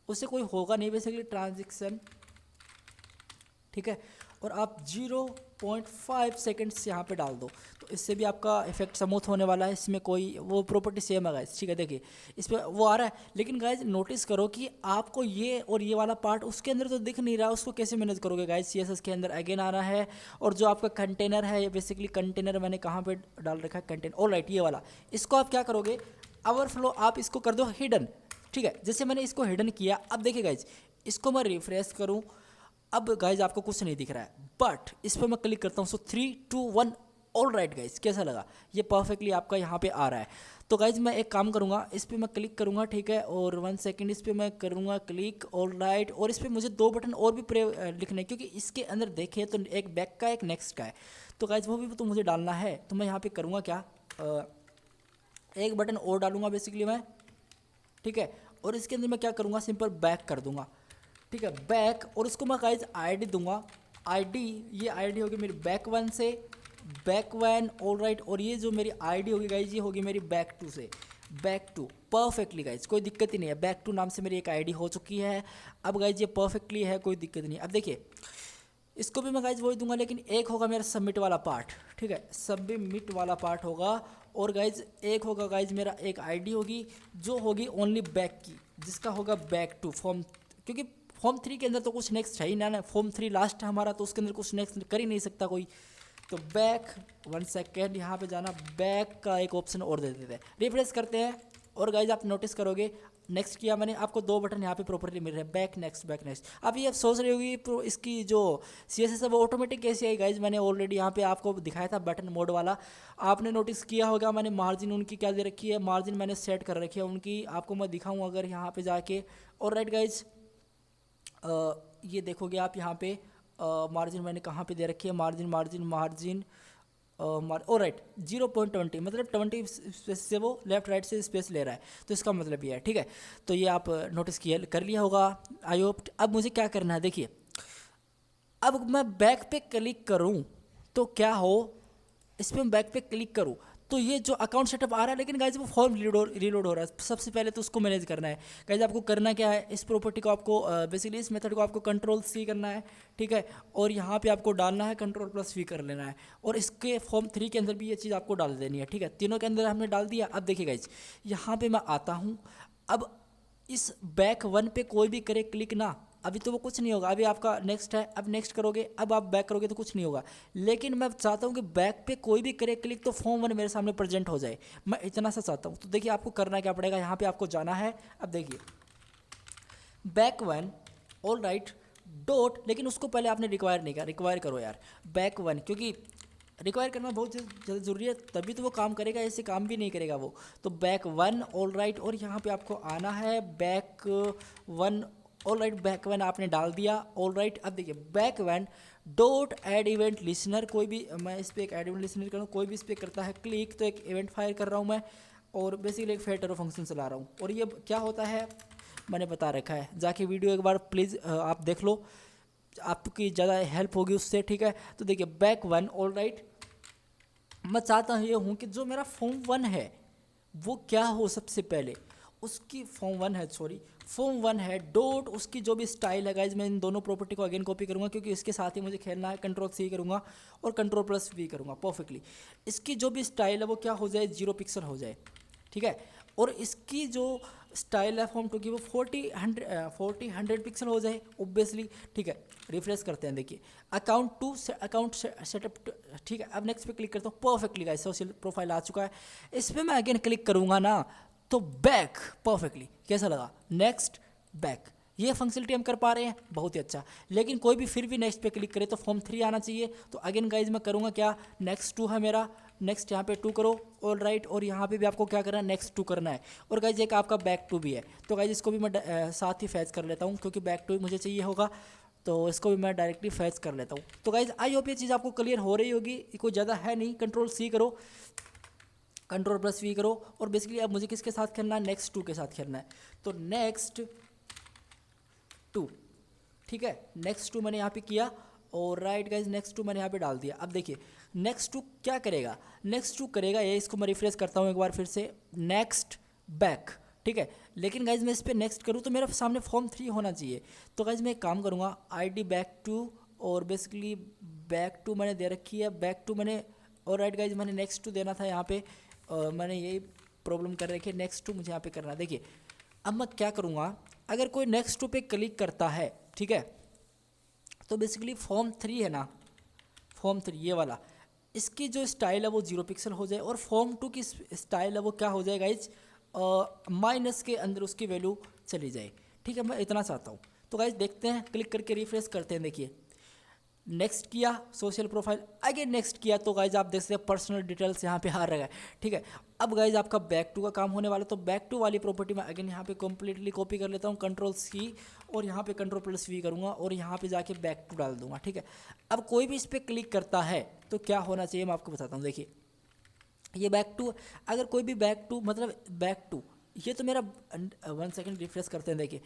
उससे कोई होगा नहीं बेसिकली ट्रांजैक्शन, ठीक है। और आप 0.5 सेकेंड्स यहाँ पे डाल दो, तो इससे भी आपका इफेक्ट स्मूथ होने वाला है। इसमें कोई वो प्रॉपर्टी सेम है गाइस, ठीक है। देखिए इस पर वो आ रहा है, लेकिन गाइस नोटिस करो कि आपको ये और ये वाला पार्ट उसके अंदर तो दिख नहीं रहा, उसको कैसे मैनेज करोगे गाइस। CSS के अंदर अगेन आ रहा है, और जो आपका कंटेनर है बेसिकली कंटेनर मैंने कहाँ पर डाल रखा है, कंटेनर, ऑलराइट ये वाला, इसको आप क्या करोगे, ओवरफ्लो आप इसको कर दो हिडन, ठीक है। जैसे मैंने इसको हिडन किया, अब देखिए गाइज इसको मैं रिफ्रेश करूं, अब गाइज आपको कुछ नहीं दिख रहा है, बट इस पर मैं क्लिक करता हूं, सो 3 2 1 ऑल राइट गाइज कैसा लगा, ये परफेक्टली आपका यहाँ पे आ रहा है। तो गाइज मैं एक काम करूँगा, इस पर मैं क्लिक करूँगा, ठीक है, और 1 सेकेंड इस पर मैं करूँगा क्लिक, ऑल राइट। और इस पर मुझे 2 बटन और भी लिखने हैं, क्योंकि इसके अंदर देखें तो एक बैक का एक नेक्स्ट का है, तो गाइज वो भी तो मुझे डालना है। तो मैं यहाँ पर करूँगा क्या, एक बटन और डालूंगा बेसिकली मैं, ठीक है। और इसके अंदर मैं क्या करूँगा, सिंपल बैक कर दूंगा, ठीक है, बैक। और इसको मैं गाइज आईडी दूंगा, आईडी, ये आईडी होगी मेरी बैक 1 से बैक 1, ऑल राइट। और ये जो मेरी आईडी होगी गाइज, ये होगी मेरी बैक 2 से बैक 2। परफेक्टली गाइज, कोई दिक्कत ही नहीं है, बैक 2 नाम से मेरी एक आईडी हो चुकी है। अब गाइज ये परफेक्टली है, कोई दिक्कत नहीं है। अब देखिए इसको भी मैं गाइज वही दूंगा, लेकिन एक होगा मेरा सबमिट वाला पार्ट, ठीक है, सबमिट वाला पार्ट होगा। और गाइज एक होगा गाइज मेरा एक आईडी होगी जो होगी ओनली बैक की, जिसका होगा बैक 2 फॉर्म, क्योंकि फॉर्म 3 के अंदर तो कुछ नेक्स्ट है ही ना, फॉर्म 3 लास्ट है हमारा, तो उसके अंदर कुछ नेक्स्ट कर ही नहीं सकता कोई। तो बैक 1 सेकेंड, यहाँ पे जाना, बैक का एक ऑप्शन और दे देते हैं, रिफ्रेश करते हैं। और गाइज आप नोटिस करोगे नेक्स्ट किया मैंने, आपको 2 बटन यहाँ पे प्रॉपर्ली मिल रहे हैं, बैक नेक्स्ट बैक नेक्स्ट। अब ये आप सोच रही होगी इसकी जो CSS है वो ऑटोमेटिक कैसे आई गाइज, मैंने ऑलरेडी यहाँ पे आपको दिखाया था बटन मोड वाला। आपने नोटिस किया होगा मैंने मार्जिन उनकी क्या दे रखी है, मार्जिन मैंने सेट कर रखी है उनकी, आपको मैं दिखाऊँ अगर यहाँ पे जाके। और राइट गाइज ये देखोगे आप यहाँ पे मार्जिन मैंने कहाँ पे दे रखी है, मार्जिन मार्जिन मार्जिन और राइट 0.20, मतलब 20 स्पेस से वो लेफ्ट राइट से स्पेस ले रहा है, तो इसका मतलब ये है, ठीक है। तो ये आप नोटिस किया कर लिया होगा आई होप। अब मुझे क्या करना है, देखिए अब मैं बैक पे क्लिक करूं तो क्या हो, इस पर मैं बैक पे क्लिक करूं तो ये जो अकाउंट सेटअप आ रहा है, लेकिन गाइज वो फॉर्म रीलोड हो रहा है। सबसे पहले तो उसको मैनेज करना है गाइज, आपको करना क्या है, इस प्रॉपर्टी को आपको बेसिकली इस मेथड को आपको Ctrl+C करना है, ठीक है। और यहाँ पे आपको डालना है Ctrl+V कर लेना है, और इसके फॉर्म 3 के अंदर भी ये चीज़ आपको डाल देनी है, ठीक है। तीनों के अंदर हमने डाल दिया। अब देखिए गाइज यहाँ पे मैं आता हूँ, अब इस बैक 1 पे कोई भी करे क्लिक ना, अभी तो वो कुछ नहीं होगा, अभी आपका नेक्स्ट है, अब नेक्स्ट करोगे, अब आप बैक करोगे तो कुछ नहीं होगा। लेकिन मैं चाहता हूँ कि बैक पे कोई भी करे क्लिक तो फॉर्म 1 मेरे सामने प्रेजेंट हो जाए, मैं इतना सा चाहता हूँ। तो देखिए आपको करना क्या पड़ेगा, यहाँ पे आपको जाना है। अब देखिए बैक 1 ऑल राइट डॉट, लेकिन उसको पहले आपने रिक्वायर नहीं किया, रिक्वायर करो यार बैक 1, क्योंकि रिक्वायर करना बहुत ज़्यादा ज़रूरी है, तभी तो वो काम करेगा, ऐसे काम भी नहीं करेगा वो। तो बैक 1 ऑल राइट, और यहाँ पे आपको आना है बैक 1 ऑल राइट, बैक 1 आपने डाल दिया ऑल राइट। अब देखिए back 1 dot add event listener, कोई भी मैं इस पर एक ऐड इवेंट लिसनर करूँ, कोई भी इस पर करता है क्लिक तो एक इवेंट फायर कर रहा हूँ मैं, और बेसिकली एक फेटरो फंक्शन चला रहा हूँ। और ये क्या होता है मैंने बता रखा है, जाके वीडियो एक बार प्लीज़ आप देख लो, आपकी ज़्यादा हेल्प होगी उससे, ठीक है। तो देखिए बैक 1 ऑल राइट, मैं चाहता ये हूँ कि जो मेरा फॉर्म 1 है वो क्या हो, सबसे पहले उसकी फॉर्म 1 है, सॉरी फॉर्म 1 है डॉट उसकी जो भी स्टाइल है गाइज, मैं इन दोनों प्रॉपर्टी को अगेन कॉपी करूँगा क्योंकि इसके साथ ही मुझे खेलना है। Ctrl+C करूँगा और Ctrl+V करूँगा परफेक्टली। इसकी जो भी स्टाइल है वो क्या हो जाए, 0 पिक्सल हो जाए, ठीक है। और इसकी जो स्टाइल है फॉर्म 2 की वो 40 100 पिक्सल हो जाए ऑब्वियसली, ठीक है। रिफ्रेश करते हैं, देखिए अकाउंट 2 से अकाउंट सेटअप, ठीक है। अब नेक्स्ट पे क्लिक करता हूँ, परफेक्टली गाइस सोशल प्रोफाइल आ चुका है। इस पर मैं अगेन क्लिक करूँगा ना तो बैक, परफेक्टली कैसा लगा, नेक्स्ट बैक, ये फंक्शनलिटी हम कर पा रहे हैं, बहुत ही अच्छा। लेकिन कोई भी फिर भी नेक्स्ट पे क्लिक करे तो फॉर्म 3 आना चाहिए। तो अगेन गाइज मैं करूँगा क्या, नेक्स्ट 2 है मेरा, नेक्स्ट यहाँ पे 2 करो ऑल राइट, और यहाँ पे भी आपको क्या करना है, नेक्स्ट 2 करना है। और गाइज एक आपका बैक 2 भी है, तो गाइज इसको भी मैं साथ ही फैच कर लेता हूँ क्योंकि बैक 2 मुझे चाहिए होगा, तो इसको भी मैं डायरेक्टली फैच कर लेता हूँ। तो गाइज आई होप ये चीज़ आपको क्लियर हो रही होगी, कोई ज़्यादा है नहीं। Ctrl+C करो, Ctrl+V करो, और बेसिकली अब मुझे किसके साथ खेलना है, नेक्स्ट 2 के साथ खेलना है। तो नेक्स्ट 2, ठीक है, नेक्स्ट 2 मैंने यहाँ पे किया, और राइट गाइज नेक्स्ट 2 मैंने यहाँ पे डाल दिया। अब देखिए नेक्स्ट 2 क्या करेगा, नेक्स्ट 2 करेगा ये, इसको मैं रिफ्रेश करता हूँ एक बार फिर से, नेक्स्ट बैक, ठीक है। लेकिन गाइज मैं इस पर नेक्स्ट करूँ तो मेरे सामने फॉर्म 3 होना चाहिए। तो गाइज मैं एक काम करूँगा, ID बैक 2, और बेसिकली बैक 2 मैंने दे रखी है, बैक 2 मैंने, और राइट गाइज मैंने नेक्स्ट 2 देना था यहाँ पे, मैंने यही प्रॉब्लम कर रखी है, नेक्स्ट 2 मुझे यहाँ पे करना है। देखिए अब मैं क्या करूँगा, अगर कोई नेक्स्ट 2 पे क्लिक करता है, ठीक है, तो बेसिकली फॉर्म 3 है ना, फॉर्म 3 ये वाला, इसकी जो स्टाइल है वो 0 पिक्सल हो जाए, और फॉर्म 2 की स्टाइल है वो क्या हो जाए गाइज, माइनस के अंदर उसकी वैल्यू चली जाए, ठीक है। मैं इतना चाहता हूँ। तो गाइज देखते हैं, क्लिक करके रिफ्रेश करते हैं, देखिए नेक्स्ट किया सोशल प्रोफाइल, अगेन नेक्स्ट किया, तो गाइज आप देख सकते हैं पर्सनल डिटेल्स यहाँ पे आ रहा है, ठीक है। अब गाइज आपका बैक 2 का काम होने वाला है, तो बैक 2 वाली प्रॉपर्टी मैं अगेन यहाँ पे कम्प्लीटली कॉपी कर लेता हूँ, Ctrl+C, और यहाँ पे Ctrl+V करूँगा, और यहाँ पे जाके बैक 2 डाल दूंगा, ठीक है। अब कोई भी इस पर क्लिक करता है तो क्या होना चाहिए मैं आपको बताता हूँ। देखिए ये बैक 2, अगर कोई भी बैक 2 मतलब बैक 2 ये तो मेरा 1 सेकंड रिफ्रेश करते हैं, देखिए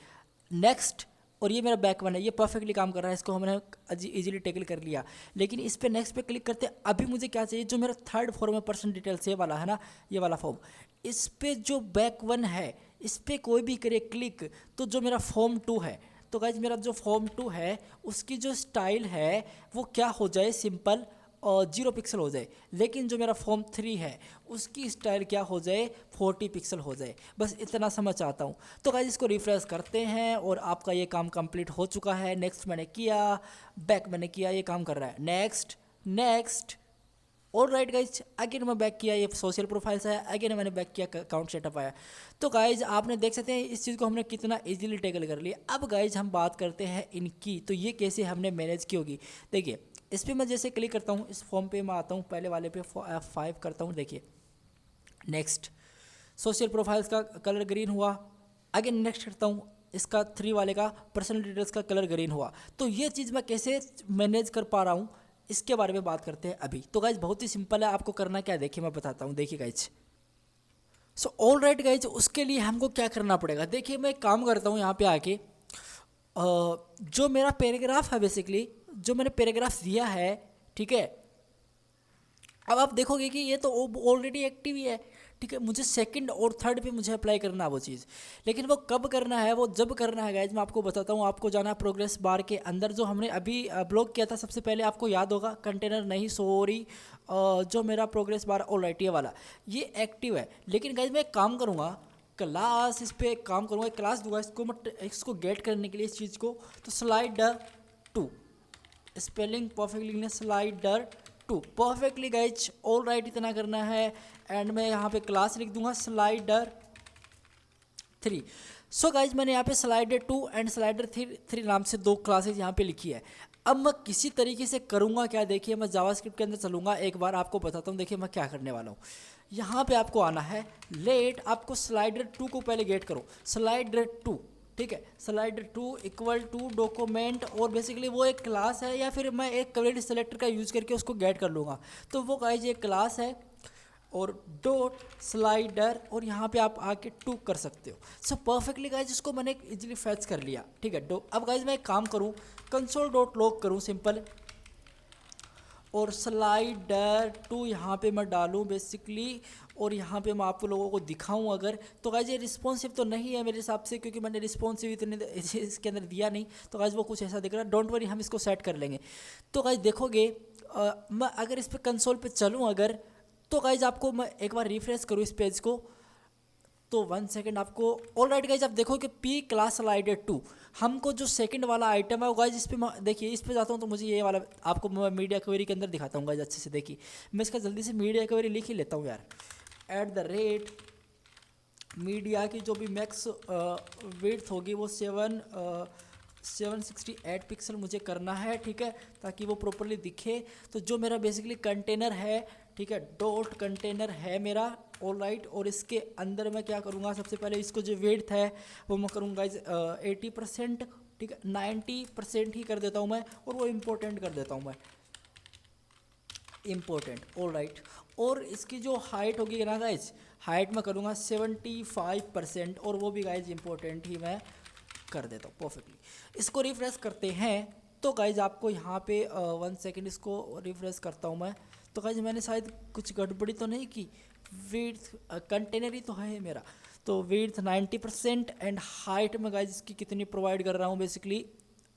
नेक्स्ट, और ये मेरा बैक वन है, ये परफेक्टली काम कर रहा है, इसको हमने इजीली टैकल कर लिया। लेकिन इस पे नेक्स्ट पे क्लिक करते अभी मुझे क्या चाहिए, जो मेरा थर्ड फॉर्म है पर्सन डिटेल्स ये वाला है ना, ये वाला फॉर्म, इस पे जो बैक वन है इस पे कोई भी करे क्लिक तो जो मेरा फॉर्म 2 है, तो गाइज मेरा जो फॉर्म 2 है उसकी जो स्टाइल है वो क्या हो जाए, सिंपल और 0 पिक्सल हो जाए। लेकिन जो मेरा फॉर्म 3 है उसकी स्टाइल क्या हो जाए, 40 पिक्सल हो जाए। बस इतना समझ चाहता हूँ। तो गाइज इसको रिफ्रेश करते हैं और आपका ये काम कंप्लीट हो चुका है। नेक्स्ट मैंने किया, बैक मैंने किया, ये काम कर रहा है। नेक्स्ट नेक्स्ट, और राइट गाइज अगेन मैं बैक किया, ये सोशल प्रोफाइल्स है, अगेन मैंने बैक किया, अकाउंट सेटअप आया। तो गाइज आपने देख सकते हैं इस चीज़ को हमने कितना इजीली टैकल कर लिया। अब गाइज हम बात करते हैं इनकी, तो ये कैसे हमने मैनेज की होगी। देखिए इस पर मैं जैसे क्लिक करता हूँ, इस फॉर्म पे मैं आता हूँ, पहले वाले पे F5 करता हूँ, देखिए नेक्स्ट, सोशल प्रोफाइल्स का कलर ग्रीन हुआ। अगेन नेक्स्ट करता हूँ, इसका 3 वाले का पर्सनल डिटेल्स का कलर ग्रीन हुआ। तो ये चीज़ मैं कैसे मैनेज कर पा रहा हूँ इसके बारे में बात करते हैं अभी। तो गाइज बहुत ही सिंपल है, आपको करना क्या है देखिए मैं बताता हूँ। देखिए guys, so all right guys, उसके लिए हमको क्या करना पड़ेगा, देखिए मैं एक काम करता हूँ यहाँ पे आके, जो मेरा पैराग्राफ है बेसिकली, जो मैंने पैराग्राफ दिया है, ठीक है, अब आप देखोगे कि ये तो ऑलरेडी एक्टिव ही है, ठीक है। मुझे सेकंड और थर्ड पे मुझे अप्लाई करना है वो चीज़, लेकिन वो कब करना है, वो जब करना है गाइज मैं आपको बताता हूँ। आपको जाना है प्रोग्रेस बार के अंदर, जो हमने अभी ब्लॉक किया था सबसे पहले, आपको याद होगा, कंटेनर नहीं सॉरी, जो मेरा प्रोग्रेस बार ऑलराइट ये वाला ये एक्टिव है। लेकिन गाइज मैं एक काम करूँगा, क्लास, इस पर एक काम करूँगा, क्लास दूंगा इसको मैं, इसको गेट करने के लिए इस चीज़ को। तो स्लाइडर 2, स्पेलिंग परफेक्ट लिखना, slider 2 perfectly guys, all right इतना करना है। एंड मैं यहाँ पे क्लास लिख दूंगा स्लाइडर 3। सो गाइज मैंने यहाँ पे स्लाइडर 2 एंड स्लाइडर 3 नाम से 2 क्लासेज यहाँ पे लिखी है। अब मैं किसी तरीके से करूँगा क्या, देखिए मैं जावास्क्रिप्ट के अंदर चलूँगा, एक बार आपको बताता हूँ। देखिए मैं क्या करने वाला हूँ, यहाँ पे आपको आना है, लेट, आपको स्लाइडर 2 को पहले गेट करो, स्लाइडर 2, ठीक है, स्लाइडर 2 इक्वल टू डॉक्यूमेंट, और बेसिकली वो एक क्लास है, या फिर मैं एक क्वेरी सेलेक्टर का यूज़ करके उसको गेट कर लूँगा। तो वो गाइज एक क्लास है और डॉट स्लाइडर, और यहाँ पे आप आके 2 कर सकते हो। सो परफेक्टली गाइज इसको मैंने इजीली फैच कर लिया, ठीक है। अब गाइज मैं एक काम करूँ, कंसोल डॉट लॉग करूँ सिंपल, और स्लाइडर 2 यहाँ पे मैं डालूँ बेसिकली, और यहाँ पे मैं आप लोगों को दिखाऊँ अगर, तो गाइज ये रिस्पॉन्सिव तो नहीं है मेरे हिसाब से, क्योंकि मैंने रिस्पॉन्सिव इतने इसके अंदर दिया नहीं। तो गाइज वो कुछ ऐसा दिख रहा है, डोंट वरी हम इसको सेट कर लेंगे। तो गाइज देखोगे मैं अगर इस पर कंसोल पे चलूँ अगर, तो गाइज आपको मैं एक बार रिफ्रेश करूँ इस पेज को, तो 1 सेकंड आपको, ऑल राइट गाइज आप देखो कि पी क्लास स्लाइडर 2 हमको जो सेकंड वाला आइटम है वो गाइज इस पे देखिए, इस पे जाता हूँ तो मुझे ये वाला आपको मैं मीडिया क्वेरी के अंदर दिखाता हूँ गाइज अच्छे से। देखिए मैं इसका जल्दी से मीडिया क्वेरी लिख ही लेता हूँ यार, @ मीडिया की जो भी मैक्स विड्थ होगी वो 768 पिक्सल मुझे करना है, ठीक है, ताकि वो प्रॉपरली दिखे। तो जो मेरा बेसिकली कंटेनर है, ठीक है, डॉट कंटेनर है मेरा, ऑल राइट, और इसके अंदर मैं क्या करूँगा, सबसे पहले इसको जो विड्थ है वो मैं करूँगा 80%, ठीक है, 90% ही कर देता हूँ मैं, और वो इम्पोर्टेंट कर देता हूँ मैं, इम्पोर्टेंट, ऑल राइट। और इसकी जो हाइट होगी ना गाइज, हाइट मैं करूँगा 75%, और वो भी गाइज इम्पोर्टेंट ही मैं कर देता हूँ परफेक्टली। इसको रिफ्रेश करते हैं तो गाइज आपको यहाँ पे 1 सेकंड इसको रिफ्रेश करता हूँ मैं। तो गाइज मैंने शायद कुछ गड़बड़ी तो नहीं की, विड्थ कंटेनर ही तो है मेरा, तो विड्थ 90% एंड हाइट में गाइज इसकी कितनी प्रोवाइड कर रहा हूँ बेसिकली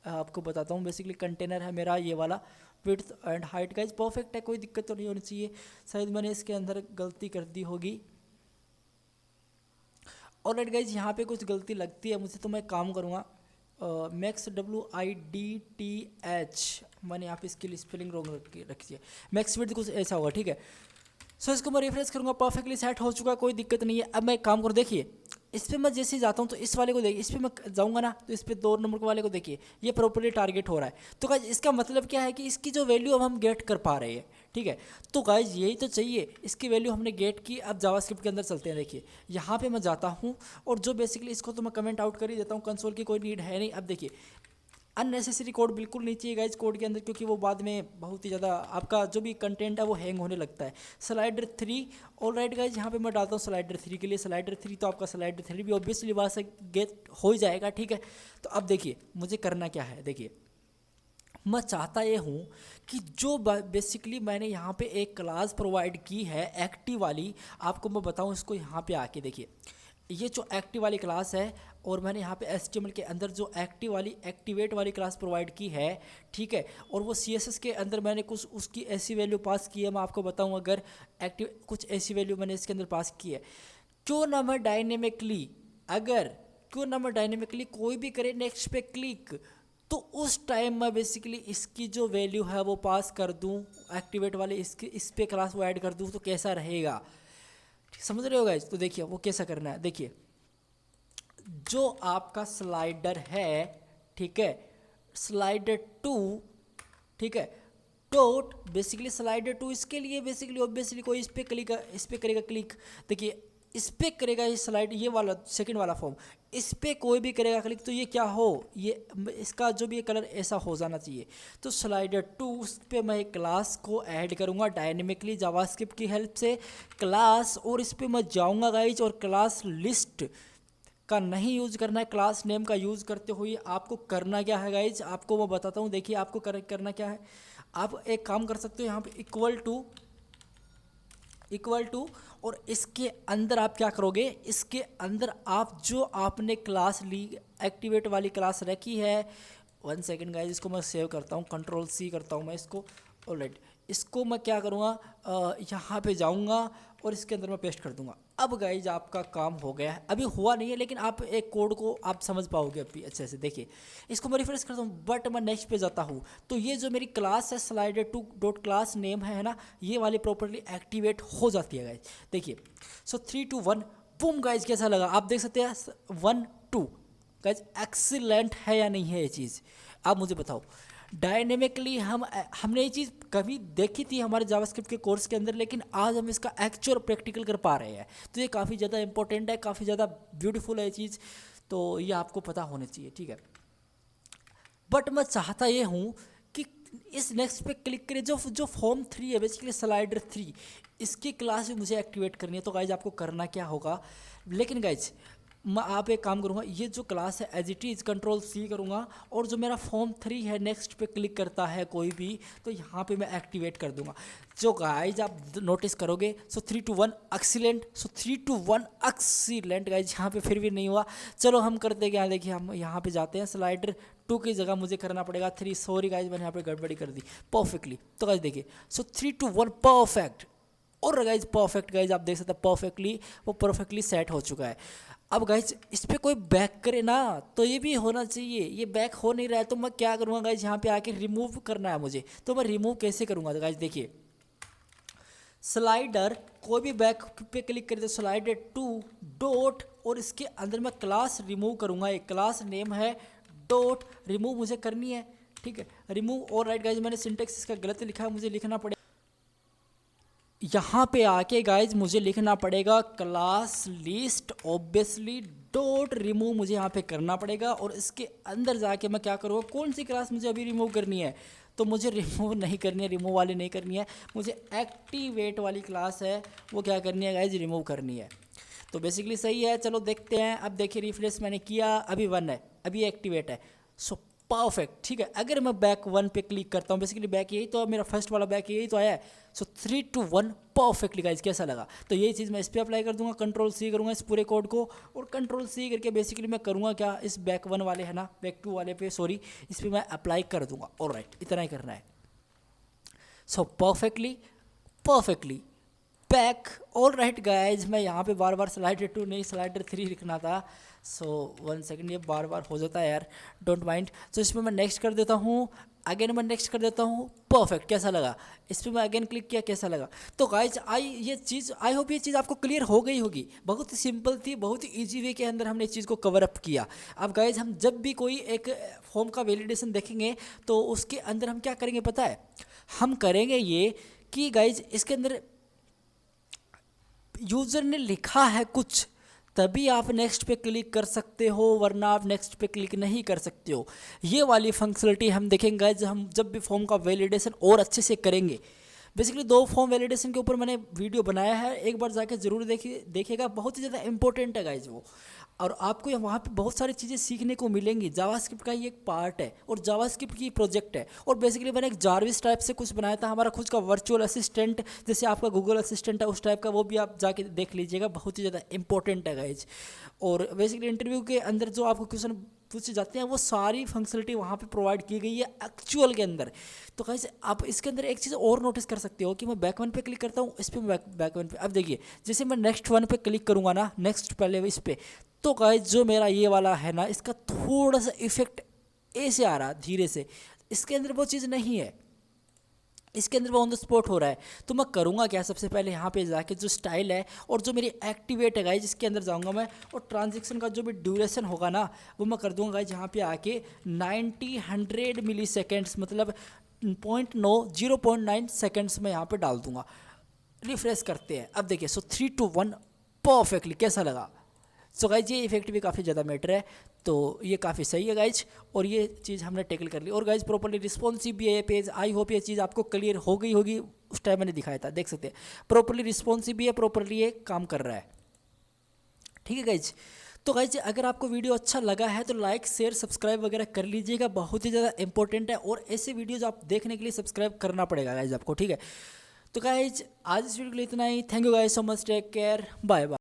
आपको बताता हूँ। बेसिकली कंटेनर है मेरा ये वाला, width and height guys perfect है, कोई दिक्कत तो नहीं होनी चाहिए। शायद मैंने इसके अंदर गलती कर दी होगी, और राइट गाइज यहाँ पे कुछ गलती लगती है मुझे, तो मैं काम करूँगा, मैक्स WIDTH मैंने यहाँ पे इसके लिए स्पेलिंग रॉन्ग रखी है, मैक्स विड्थ कुछ ऐसा होगा, ठीक है। सो इसको मैं रिफ्रेश करूँगा, परफेक्टली सेट हो चुका, कोई दिक्कत नहीं है। अब मैं एक काम करूँ, देखिए इस पर मैं जैसे ही जाता हूँ तो इस वाले को देखिए, इस पर मैं जाऊँगा ना तो इस पर 2 नंबर के वाले को देखिए, ये प्रॉपर्ली टारगेट हो रहा है। तो गाइज इसका मतलब क्या है कि इसकी जो वैल्यू अब हम गेट कर पा रहे हैं, ठीक है। तो गाइज यही तो चाहिए, इसकी वैल्यू हमने गेट की। अब जावास्क्रिप्ट के अंदर चलते हैं, देखिए यहाँ पे मैं जाता हूँ, और जो बेसिकली इसको तो मैं कमेंट आउट कर ही देता हूँ, कंसोल की कोई नीड है नहीं। अब देखिए अननेसेसरी कोड बिल्कुल नहीं चाहिए गाइज कोड के अंदर, क्योंकि वो बाद में बहुत ही ज़्यादा आपका जो भी कंटेंट है वो हैंग होने लगता है। स्लाइडर 3 ऑलराइट गाइज, यहाँ पे मैं डालता हूँ स्लाइडर 3 के लिए। स्लाइडर 3 तो आपका स्लाइडर 3 भी ऑब्वियसली वहाँ से गेट हो ही जाएगा, ठीक है। तो अब देखिए मुझे करना क्या है, देखिए मैं चाहता ये हूँ कि जो बेसिकली मैंने यहाँ पे एक क्लास प्रोवाइड की है एक्टिव वाली, आपको मैं बताऊँ इसको यहाँ पे आके देखिए, ये जो एक्टिव वाली क्लास है और मैंने यहाँ पे HTML के अंदर जो एक्टिवेट वाली क्लास प्रोवाइड की है, ठीक है। और वो CSS के अंदर मैंने कुछ उसकी ऐसी वैल्यू पास की है, मैं आपको बताऊँ अगर एक्टिव कुछ ऐसी वैल्यू मैंने इसके अंदर पास की है, क्यों ना मैं डायनेमिकली कोई भी करे नेक्स्ट पे क्लिक, तो उस टाइम मैं बेसिकली इसकी जो वैल्यू है वो पास कर दूं एक्टिवेट वाले, इस पे क्लास वो ऐड कर दूं तो कैसा रहेगा, समझ रहे हो गाइस। तो देखिए वो कैसा करना है, देखिए जो आपका स्लाइडर है, ठीक है, स्लाइडर 2, ठीक है, डॉट बेसिकली स्लाइडर 2, इसके लिए बेसिकली ऑब्वियसली कोई इस पे करेगा क्लिक, देखिए इस पर करेगा ये स्लाइड, ये वाला सेकंड वाला फॉर्म, इस पर कोई भी करेगा क्लिक तो ये क्या हो, ये इसका जो भी कलर ऐसा हो जाना चाहिए। तो स्लाइडर 2 उस पर मैं एक क्लास को ऐड करूँगा डायनेमिकली जावास्क्रिप्ट की हेल्प से क्लास, और इस पर मैं जाऊँगा गाइज, और क्लास लिस्ट का नहीं यूज़ करना है, क्लास नेम का यूज़ करते हुए आपको करना क्या है गाइज, आपको मैं बताता हूँ। देखिए आपको करना क्या है, आप एक काम कर सकते हो यहाँ पे इक्वल टू और इसके अंदर आप क्या करोगे, इसके अंदर आप जो आपने क्लास ली एक्टिवेट वाली क्लास रखी है, 1 सेकेंड गाइज, इसको मैं सेव करता हूँ, Ctrl+C करता हूँ मैं इसको, ऑलराइट। इसको मैं क्या करूँगा, यहाँ पे जाऊँगा और इसके अंदर मैं पेस्ट कर दूँगा। अब गाइज आपका काम हो गया है, अभी हुआ नहीं है लेकिन आप एक कोड को आप समझ पाओगे अभी अच्छे से। देखिए इसको मैं रिफ्रेश करता हूँ, बट मैं नेक्स्ट पे जाता हूँ तो ये जो मेरी क्लास है स्लाइडर 2 डॉट क्लास नेम है ना, ये वाली प्रॉपर्ली एक्टिवेट हो जाती है गाइज। देखिए सो 3 2 1 बूम गाइज, कैसा लगा आप देख सकते हैं 1 2 गाइज, एक्सीलेंट है या नहीं है ये चीज़, आप मुझे बताओ। डायनेमिकली हमने ये चीज़ कभी देखी थी हमारे जावास्क्रिप्ट के कोर्स के अंदर, लेकिन आज हम इसका एक्चुअल प्रैक्टिकल कर पा रहे हैं, तो ये काफ़ी ज़्यादा इंपॉर्टेंट है, काफ़ी ज़्यादा ब्यूटीफुल है ये चीज़, तो ये आपको पता होनी चाहिए, ठीक है। बट मैं चाहता ये हूँ कि इस नेक्स्ट पे क्लिक करें, जो फॉर्म 3 है बेसिकली स्लाइडर 3, इसकी क्लास भी मुझे एक्टिवेट करनी है। तो गाइज आपको करना क्या होगा, लेकिन गाइज मैं आप एक काम करूँगा, ये जो क्लास है एज इट इज़ Ctrl+C करूँगा, और जो मेरा फॉर्म 3 है नेक्स्ट पे क्लिक करता है कोई भी, तो यहाँ पे मैं एक्टिवेट कर दूँगा। जो गाइज आप नोटिस करोगे, सो 3 2 1 एक्सीलेंट, सो 3 2 1 एक्सीलेंट गाइज, यहाँ पे फिर भी नहीं हुआ, चलो हम करते क्या, देखिए हम यहाँ पे जाते हैं, स्लाइडर 2 की जगह मुझे करना पड़ेगा 3, सॉरी गाइज मैंने यहाँ पे गड़बड़ी कर दी, परफेक्टली। तो गाइज देखिए सो 3 2 1 परफेक्ट, और गाइज परफेक्ट गाइज आप देख सकते हैं परफेक्टली, वो परफेक्टली सेट हो चुका है। अब गाइज इस पर कोई बैक करे ना, तो ये भी होना चाहिए, ये बैक हो नहीं रहा है, तो मैं क्या करूँगा गाइज, यहाँ पे आके रिमूव करना है मुझे, तो मैं रिमूव कैसे करूँगा। तो गाइज देखिए स्लाइडर कोई भी बैक पे क्लिक करें तो स्लाइडर 2 डॉट, और इसके अंदर मैं क्लास रिमूव करूँगा, एक क्लास नेम है डॉट रिमूव मुझे करनी है, ठीक है, रिमूव। और राइट गाइज मैंने सिंटेक्स इसका गलत लिखा है, मुझे लिखना पड़ेगा यहाँ पे आके गाइज, मुझे लिखना पड़ेगा class list obviously dot remove, मुझे यहाँ पे करना पड़ेगा। और इसके अंदर जाके मैं क्या करूँगा, कौन सी क्लास मुझे अभी रिमूव करनी है, तो मुझे रिमूव नहीं करनी है, रिमूव वाली नहीं करनी है, मुझे एक्टिवेट वाली क्लास है वो क्या करनी है गाइज, रिमूव करनी है। तो बेसिकली सही है, चलो देखते हैं। अब देखिए रिफ्रेश मैंने किया, अभी 1 है, अभी एक्टिवेट है, सो परफेक्ट, ठीक है। अगर मैं बैक 1 पे क्लिक करता हूँ, बेसिकली बैक यही तो मेरा फर्स्ट वाला बैक यही तो आया है, सो 3 2 1 परफेक्टली गाइज, कैसा लगा। तो यही चीज़ मैं इस पर अप्लाई कर दूंगा, Ctrl+C करूँगा इस पूरे कोड को, और Ctrl+C करके बेसिकली मैं करूँगा क्या, इस बैक 1 वाले है ना, बैक 2 वाले पे सॉरी, इस पर मैं अप्लाई कर दूंगा। ऑलराइट, इतना ही करना है। सो परफेक्टली बैक, ऑलराइट गाइज, मैं यहाँ पे बार बार स्लाइडर 2 नहीं स्लाइडर 3 लिखना था, सो 1 सेकेंड, ये बार बार हो जाता है यार, डोंट माइंड। तो इसमें मैं नेक्स्ट कर देता हूँ, अगेन मैं नेक्स्ट कर देता हूँ, परफेक्ट, कैसा लगा। इस पर मैं अगेन क्लिक किया, कैसा लगा। तो गाइज आई होप ये चीज़ आपको क्लियर हो गई होगी, बहुत ही सिंपल थी, बहुत ही ईजी वे के अंदर हमने इस चीज़ को कवर अप किया। अब गाइज हम जब भी कोई एक फॉर्म का वैलिडेशन देखेंगे तो उसके अंदर हम क्या करेंगे पता है, हम करेंगे ये कि गाइज इसके अंदर यूज़र ने लिखा है कुछ, तभी आप नेक्स्ट पे क्लिक कर सकते हो, वरना आप नेक्स्ट पे क्लिक नहीं कर सकते हो। ये वाली फंक्शनलिटी हम देखेंगे जब भी फॉर्म का वैलिडेशन और अच्छे से करेंगे। बेसिकली 2 फॉर्म वैलिडेशन के ऊपर मैंने वीडियो बनाया है, एक बार जाके ज़रूर देखिएगा, बहुत ही ज़्यादा इंपॉर्टेंट है गाइज वो। और आपको वहाँ पे बहुत सारी चीज़ें सीखने को मिलेंगी। जावास्क्रिप्ट का ये एक पार्ट है और जावास्क्रिप्ट की प्रोजेक्ट है। और बेसिकली मैंने एक जारविस टाइप से कुछ बनाया था, हमारा खुद का वर्चुअल असिस्टेंट, जैसे आपका गूगल असिस्टेंट है उस टाइप का, वो भी आप जाके देख लीजिएगा, बहुत ही ज़्यादा इंपॉर्टेंट है गाइज। और बेसिकली इंटरव्यू के अंदर जो आपको क्वेश्चन पूछे जाते हैं वो सारी फंक्शनलिटी वहाँ पे प्रोवाइड की गई है एक्चुअल के अंदर। तो गाइस आप इसके अंदर एक चीज़ और नोटिस कर सकते हो कि मैं बैक वन पे क्लिक करता हूँ, इस पर बैक वन पे, अब देखिए जैसे मैं नेक्स्ट वन पे क्लिक करूँगा ना, नेक्स्ट पहले इस पे, तो गाइस जो मेरा ये वाला है ना, इसका थोड़ा सा इफेक्ट ऐसे आ रहा धीरे से, इसके अंदर वो चीज़ नहीं है, इसके अंदर वो ऑन द स्पॉट हो रहा है। तो मैं करूँगा क्या, सबसे पहले यहाँ पे जाके जो स्टाइल है और जो मेरी एक्टिवेट है गाइज, इसके अंदर जाऊँगा मैं, और ट्रांजेक्शन का जो भी ड्यूरेशन होगा ना वो मैं कर दूँगा गाइज यहाँ पे आके 100 मिली सेकेंड्स, मतलब 0.9 सेकेंड्स में यहाँ पे डाल दूँगा। रिफ्रेश करते हैं, अब देखिए, सो 3 to 1 परफेक्टली कैसा लगा। सो गाइज ये इफेक्ट भी काफ़ी ज़्यादा मैटर है, तो ये काफ़ी सही है गाइज, और ये चीज़ हमने टेकल कर ली। और गाइज प्रॉपर्ली रिस्पॉन्सिव भी है ये पेज, आई होप ये चीज़ आपको क्लियर हो गई होगी, उस टाइम मैंने दिखाया था, देख सकते हैं प्रॉपर्ली रिस्पॉन्सिव भी है, प्रॉपर्ली ये काम कर रहा है। ठीक है गाइज, तो गाइज अगर आपको वीडियो अच्छा लगा है तो लाइक शेयर सब्सक्राइब वगैरह कर लीजिएगा, बहुत ही ज़्यादा इंपॉर्टेंट है, और ऐसे वीडियोज़ आप देखने के लिए सब्सक्राइब करना पड़ेगा गाइज आपको। ठीक है, तो गाइज आज इस वीडियो के लिए इतना ही, thank you guys so much, take care, bye bye.